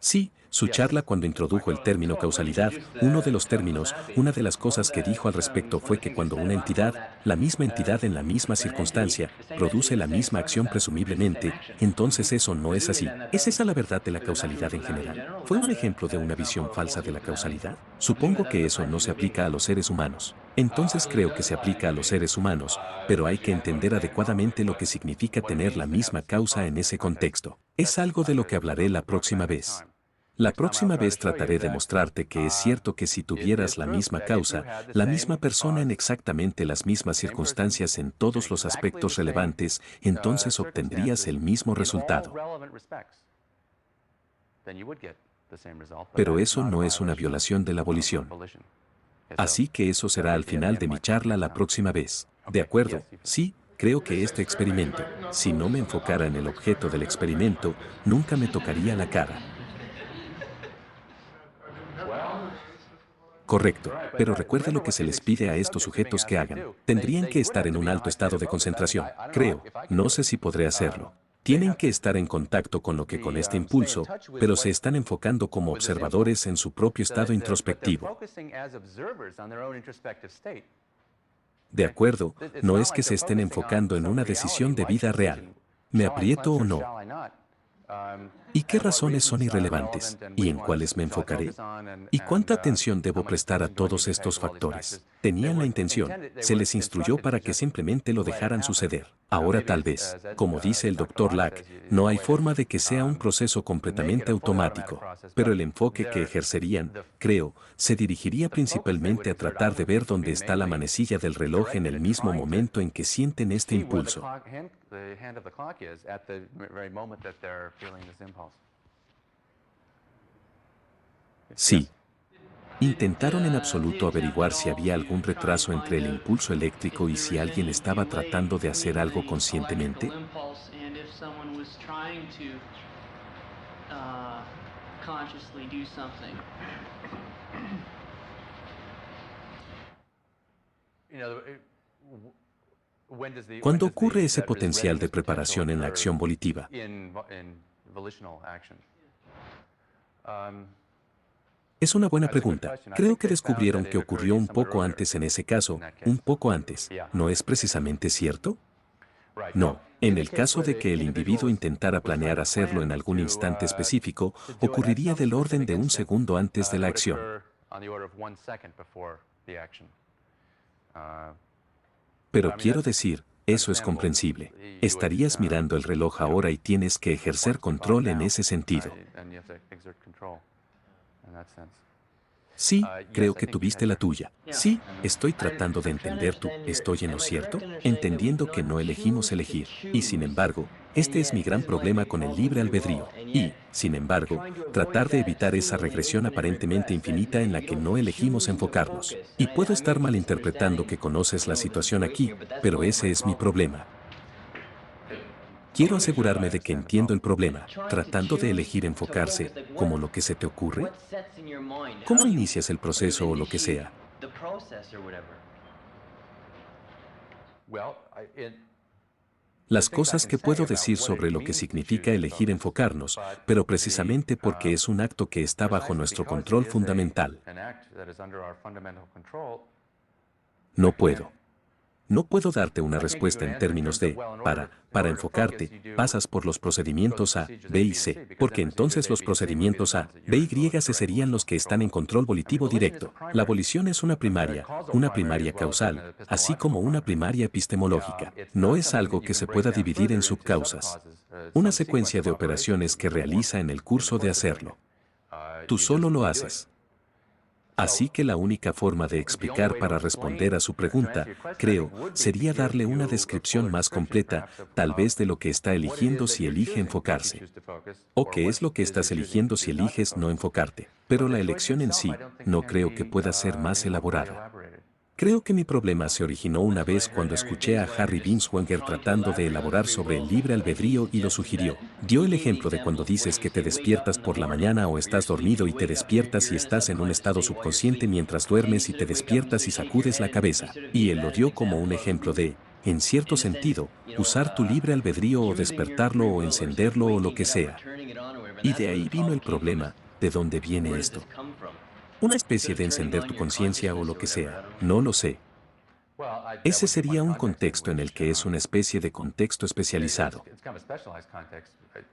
Sí, su charla cuando introdujo el término causalidad, uno de los términos, una de las cosas que dijo al respecto fue que cuando una entidad, la misma entidad en la misma circunstancia, produce la misma acción presumiblemente, entonces eso no es así. ¿Es esa la verdad de la causalidad en general? ¿Fue un ejemplo de una visión falsa de la causalidad? Supongo que eso no se aplica a los seres humanos. Entonces creo que se aplica a los seres humanos, pero hay que entender adecuadamente lo que significa tener la misma causa en ese contexto. Es algo de lo que hablaré la próxima vez. La próxima vez trataré de mostrarte que es cierto que si tuvieras la misma causa, la misma persona en exactamente las mismas circunstancias en todos los aspectos relevantes, entonces obtendrías el mismo resultado. Pero eso no es una violación de la abolición. Así que eso será al final de mi charla la próxima vez. ¿De acuerdo? Sí, creo que este experimento, si no me enfocara en el objeto del experimento, nunca me tocaría la cara. Correcto, pero recuerde lo que se les pide a estos sujetos que hagan. Tendrían que estar en un alto estado de concentración, creo. No sé si podré hacerlo. Tienen que estar en contacto con lo que con este impulso, pero se están enfocando como observadores en su propio estado introspectivo. De acuerdo, no es que se estén enfocando en una decisión de vida real. ¿Me aprieto o no? ¿Y qué razones son irrelevantes? ¿Y en cuáles me enfocaré? ¿Y cuánta atención debo prestar a todos estos factores? Tenían la intención, se les instruyó para que simplemente lo dejaran suceder. Ahora tal vez, como dice el Dr. Lack, no hay forma de que sea un proceso completamente automático, pero el enfoque que ejercerían, creo, se dirigiría principalmente a tratar de ver dónde está la manecilla del reloj en el mismo momento en que sienten este impulso. Sí. Intentaron en absoluto averiguar si había algún retraso entre el impulso eléctrico y si alguien estaba tratando de hacer algo conscientemente. ¿Cuándo ocurre ese potencial de preparación en la acción volitiva? Es una buena pregunta. Creo que descubrieron que ocurrió un poco antes en ese caso, un poco antes. ¿No es precisamente cierto? No. En el caso de que el individuo intentara planear hacerlo en algún instante específico, ocurriría del orden de un segundo antes de la acción. Pero quiero decir, eso es comprensible. Estarías mirando el reloj ahora y tienes que ejercer control en ese sentido. Sí, creo que tuviste la tuya. Sí, estoy tratando de entender tú. ¿Estoy en lo cierto? Entendiendo que no elegimos elegir. Y sin embargo, este es mi gran problema con el libre albedrío. Y, sin embargo, tratar de evitar esa regresión aparentemente infinita en la que no elegimos enfocarnos. Y puedo estar malinterpretando que conoces la situación aquí, pero ese es mi problema. Quiero asegurarme de que entiendo el problema, tratando de elegir enfocarse como lo que se te ocurre. ¿Cómo inicias el proceso o lo que sea? Las cosas que puedo decir sobre lo que significa elegir enfocarnos, pero precisamente porque es un acto que está bajo nuestro control fundamental. No puedo. No puedo darte una respuesta en términos de, para enfocarte, pasas por los procedimientos A, B y C, porque entonces los procedimientos A, B y C serían los que están en control volitivo directo. La volición es una primaria causal, así como una primaria epistemológica. No es algo que se pueda dividir en subcausas. Una secuencia de operaciones que realiza en el curso de hacerlo. Tú solo lo haces. Así que la única forma de explicar para responder a su pregunta, creo, sería darle una descripción más completa, tal vez de lo que está eligiendo si elige enfocarse. O qué es lo que estás eligiendo si eliges no enfocarte. Pero la elección en sí, no creo que pueda ser más elaborada. Creo que mi problema se originó una vez cuando escuché a Harry Binswanger tratando de elaborar sobre el libre albedrío y lo sugirió. Dio el ejemplo de cuando dices que te despiertas por la mañana o estás dormido y te despiertas y estás en un estado subconsciente mientras duermes y te despiertas y sacudes la cabeza. Y él lo dio como un ejemplo de, en cierto sentido, usar tu libre albedrío o despertarlo o encenderlo o lo que sea. Y de ahí vino el problema, ¿de dónde viene esto? Una especie de encender tu conciencia o lo que sea, no lo sé. Ese sería un contexto en el que es una especie de contexto especializado.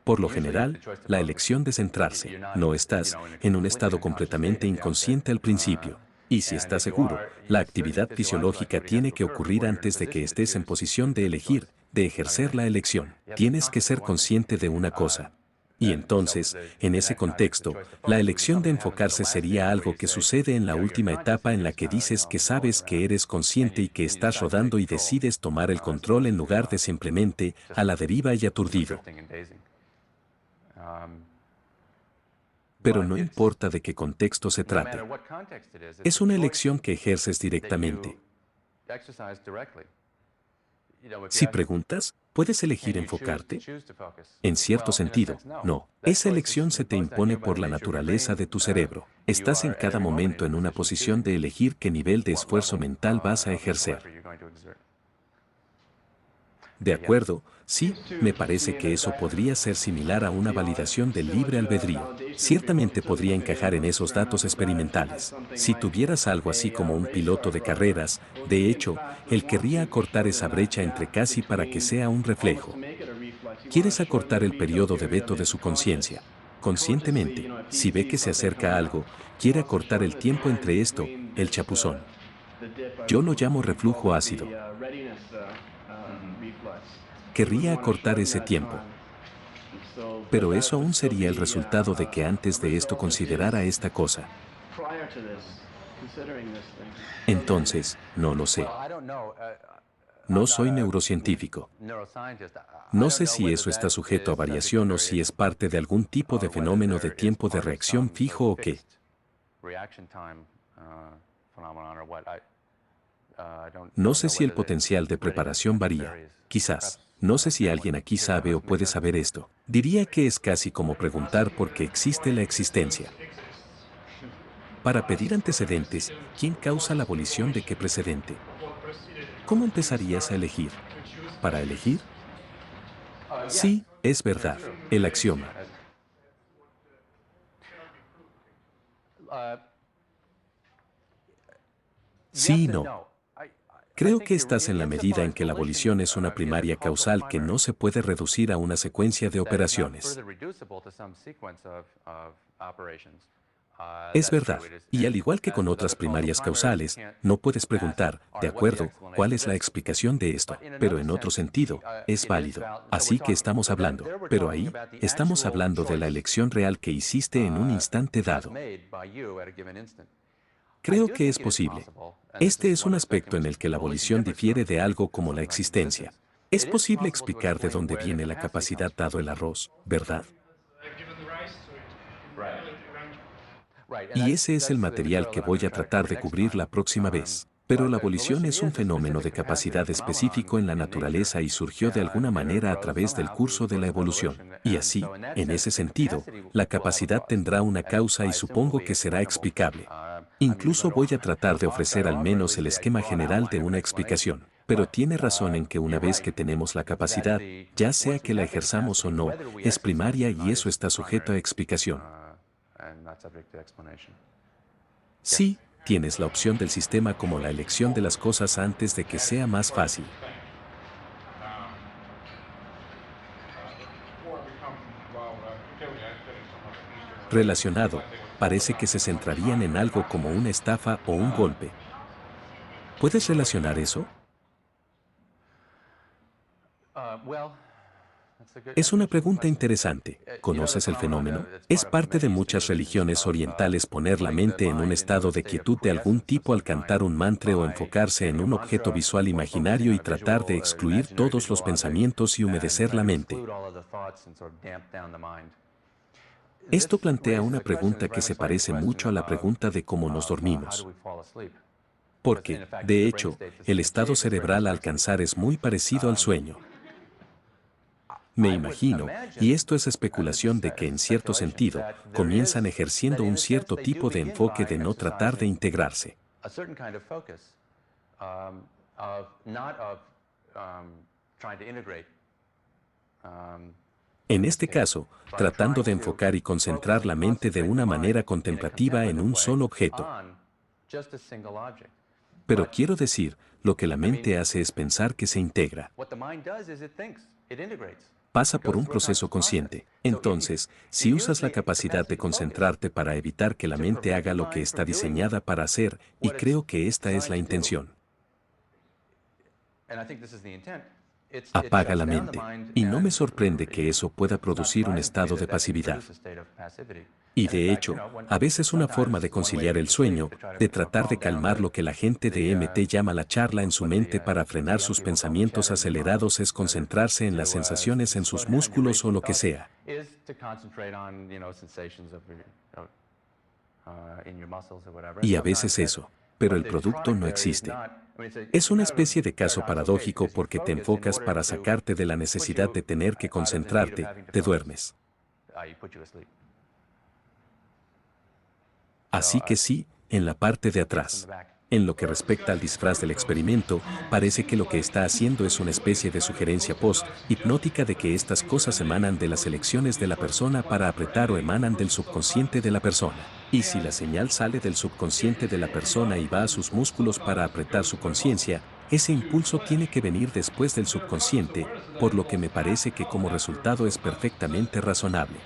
Por lo general, la elección de centrarse, no estás en un estado completamente inconsciente al principio. Y si estás seguro, la actividad fisiológica tiene que ocurrir antes de que estés en posición de elegir, de ejercer la elección. Tienes que ser consciente de una cosa. Y entonces, en ese contexto, la elección de enfocarse sería algo que sucede en la última etapa en la que dices que sabes que eres consciente y que estás rodando y decides tomar el control en lugar de simplemente a la deriva y aturdido. Pero no importa de qué contexto se trate. Es una elección que ejerces directamente. Si preguntas, ¿puedes elegir enfocarte? En cierto sentido, no. Esa elección se te impone por la naturaleza de tu cerebro. Estás en cada momento en una posición de elegir qué nivel de esfuerzo mental vas a ejercer. De acuerdo, sí, me parece que eso podría ser similar a una validación del libre albedrío. Ciertamente podría encajar en esos datos experimentales. Si tuvieras algo así como un piloto de carreras, de hecho, él querría acortar esa brecha entre casi para que sea un reflejo. Quieres acortar el periodo de veto de su conciencia. Conscientemente, si ve que se acerca algo, quiere acortar el tiempo entre esto, el chapuzón. Yo lo llamo reflujo ácido. Querría acortar ese tiempo. Pero eso aún sería el resultado de que antes de esto considerara esta cosa. Entonces, no lo sé. No soy neurocientífico. No sé si eso está sujeto a variación o si es parte de algún tipo de fenómeno de tiempo de reacción fijo o qué. No sé si el potencial de preparación varía. Quizás. No sé si alguien aquí sabe o puede saber esto. Diría que es casi como preguntar por qué existe la existencia. Para pedir antecedentes, ¿quién causa la abolición de qué precedente? ¿Cómo empezarías a elegir? ¿Para elegir? Sí, es verdad, el axioma. Sí y no. Creo que estás en la medida en que la abolición es una primaria causal que no se puede reducir a una secuencia de operaciones. Es verdad, y al igual que con otras primarias causales, no puedes preguntar, de acuerdo, ¿cuál es la explicación de esto? Pero en otro sentido, es válido. Así que estamos hablando, pero ahí, estamos hablando de la elección real que hiciste en un instante dado. Creo que es posible. Este es un aspecto en el que la abolición difiere de algo como la existencia. Es posible explicar de dónde viene la capacidad dado el arroz, ¿verdad? Y ese es el material que voy a tratar de cubrir la próxima vez. Pero la abolición es un fenómeno de capacidad específico en la naturaleza y surgió de alguna manera a través del curso de la evolución. Y así, en ese sentido, la capacidad tendrá una causa y supongo que será explicable. Incluso voy a tratar de ofrecer al menos el esquema general de una explicación. Pero tiene razón en que una vez que tenemos la capacidad, ya sea que la ejerzamos o no, es primaria y eso está sujeto a explicación. Sí, tienes la opción del sistema como la elección de las cosas antes de que sea más fácil. Relacionado, parece que se centrarían en algo como una estafa o un golpe. ¿Puedes relacionar eso? Es una pregunta interesante. ¿Conoces el fenómeno? Es parte de muchas religiones orientales poner la mente en un estado de quietud de algún tipo al cantar un mantra o enfocarse en un objeto visual imaginario y tratar de excluir todos los pensamientos y humedecer la mente. Esto plantea una pregunta que se parece mucho a la pregunta de cómo nos dormimos. Porque, de hecho, el estado cerebral a alcanzar es muy parecido al sueño. Me imagino, y esto es especulación de que en cierto sentido, comienzan ejerciendo un cierto tipo de enfoque de no tratar de integrarse. En este caso, tratando de enfocar y concentrar la mente de una manera contemplativa en un solo objeto. Pero quiero decir, lo que la mente hace es pensar que se integra. Pasa por un proceso consciente. Entonces, si usas la capacidad de concentrarte para evitar que la mente haga lo que está diseñada para hacer, y creo que esta es la intención. Apaga la mente. Y no me sorprende que eso pueda producir un estado de pasividad. Y de hecho, a veces una forma de conciliar el sueño, de tratar de calmar lo que la gente de MT llama la charla en su mente para frenar sus pensamientos acelerados es concentrarse en las sensaciones en sus músculos o lo que sea. Y a veces eso, pero el producto no existe. Es una especie de caso paradójico porque te enfocas para sacarte de la necesidad de tener que concentrarte, te duermes. Así que sí, en la parte de atrás. En lo que respecta al disfraz del experimento, parece que lo que está haciendo es una especie de sugerencia post-hipnótica de que estas cosas emanan de las elecciones de la persona para apretar o emanan del subconsciente de la persona. Y si la señal sale del subconsciente de la persona y va a sus músculos para apretar su conciencia, ese impulso tiene que venir después del subconsciente, por lo que me parece que como resultado es perfectamente razonable.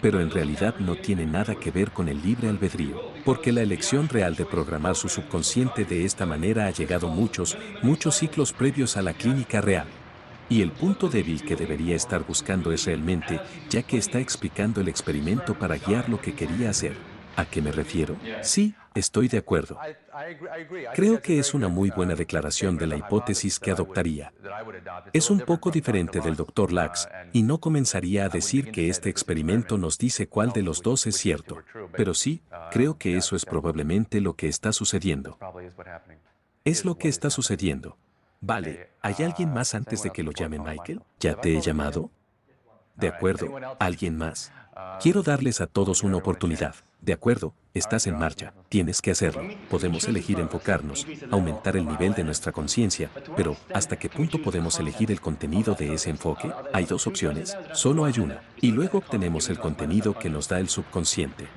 Pero en realidad no tiene nada que ver con el libre albedrío, porque la elección real de programar su subconsciente de esta manera ha llegado muchos ciclos previos a la clínica real. Y el punto débil que debería estar buscando es realmente, ya que está explicando el experimento para guiar lo que quería hacer. ¿A qué me refiero? Sí, estoy de acuerdo. Creo que es una muy buena declaración de la hipótesis que adoptaría. Es un poco diferente del Dr. Lax, y no comenzaría a decir que este experimento nos dice cuál de los dos es cierto. Pero sí, creo que eso es probablemente lo que está sucediendo. Es lo que está sucediendo. Vale, ¿hay alguien más antes de que lo llame Michael? ¿Ya te he llamado? De acuerdo, ¿alguien más? Quiero darles a todos una oportunidad. De acuerdo, estás en marcha, tienes que hacerlo. Podemos elegir enfocarnos, aumentar el nivel de nuestra conciencia, pero ¿hasta qué punto podemos elegir el contenido de ese enfoque? Hay dos opciones, solo hay una, y luego obtenemos el contenido que nos da el subconsciente.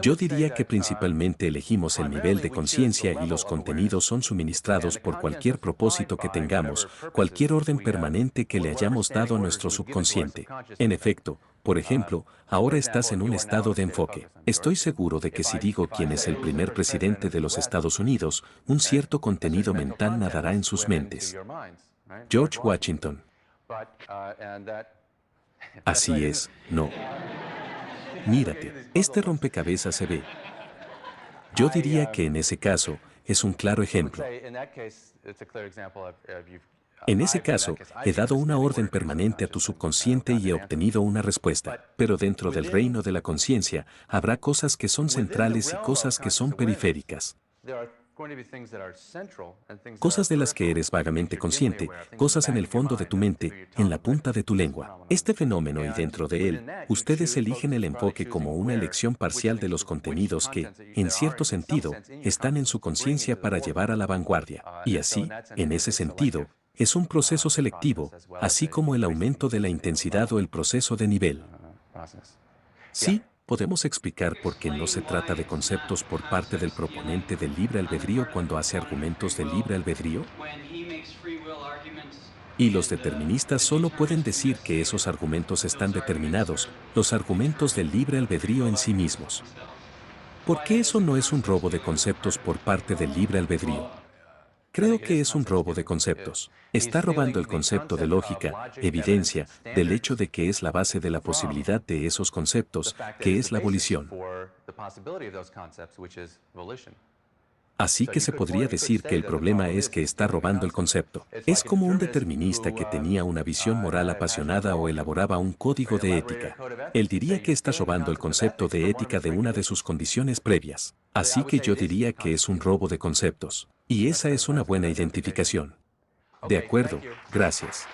Yo diría que principalmente elegimos el nivel de conciencia y los contenidos son suministrados por cualquier propósito que tengamos, cualquier orden permanente que le hayamos dado a nuestro subconsciente. En efecto, por ejemplo, ahora estás en un estado de enfoque. Estoy seguro de que si digo quién es el primer presidente de los Estados Unidos, un cierto contenido mental nadará en sus mentes. George Washington. Así es, ¿no? Mírate, este rompecabezas se ve. Yo diría que en ese caso es un claro ejemplo. En ese caso, he dado una orden permanente a tu subconsciente y he obtenido una respuesta. Pero dentro del reino de la conciencia, habrá cosas que son centrales y cosas que son periféricas. Cosas de las que eres vagamente consciente, cosas en el fondo de tu mente, en la punta de tu lengua. Este fenómeno y dentro de él, ustedes eligen el enfoque como una elección parcial de los contenidos que, en cierto sentido, están en su conciencia para llevar a la vanguardia. Y así, en ese sentido, es un proceso selectivo, así como el aumento de la intensidad o el proceso de nivel. Sí, podemos explicar por qué no se trata de conceptos por parte del proponente del libre albedrío cuando hace argumentos del libre albedrío. Y los deterministas solo pueden decir que esos argumentos están determinados, los argumentos del libre albedrío en sí mismos. ¿Por qué eso no es un robo de conceptos por parte del libre albedrío? Creo que es un robo de conceptos. Está robando el concepto de lógica, evidencia, del hecho de que es la base de la posibilidad de esos conceptos, que es la volición. Así que se podría decir que el problema es que está robando el concepto. Es como un determinista que tenía una visión moral apasionada o elaboraba un código de ética. Él diría que está robando el concepto de ética de una de sus condiciones previas. Así que yo diría que es un robo de conceptos. Y esa es una buena identificación. De acuerdo, gracias.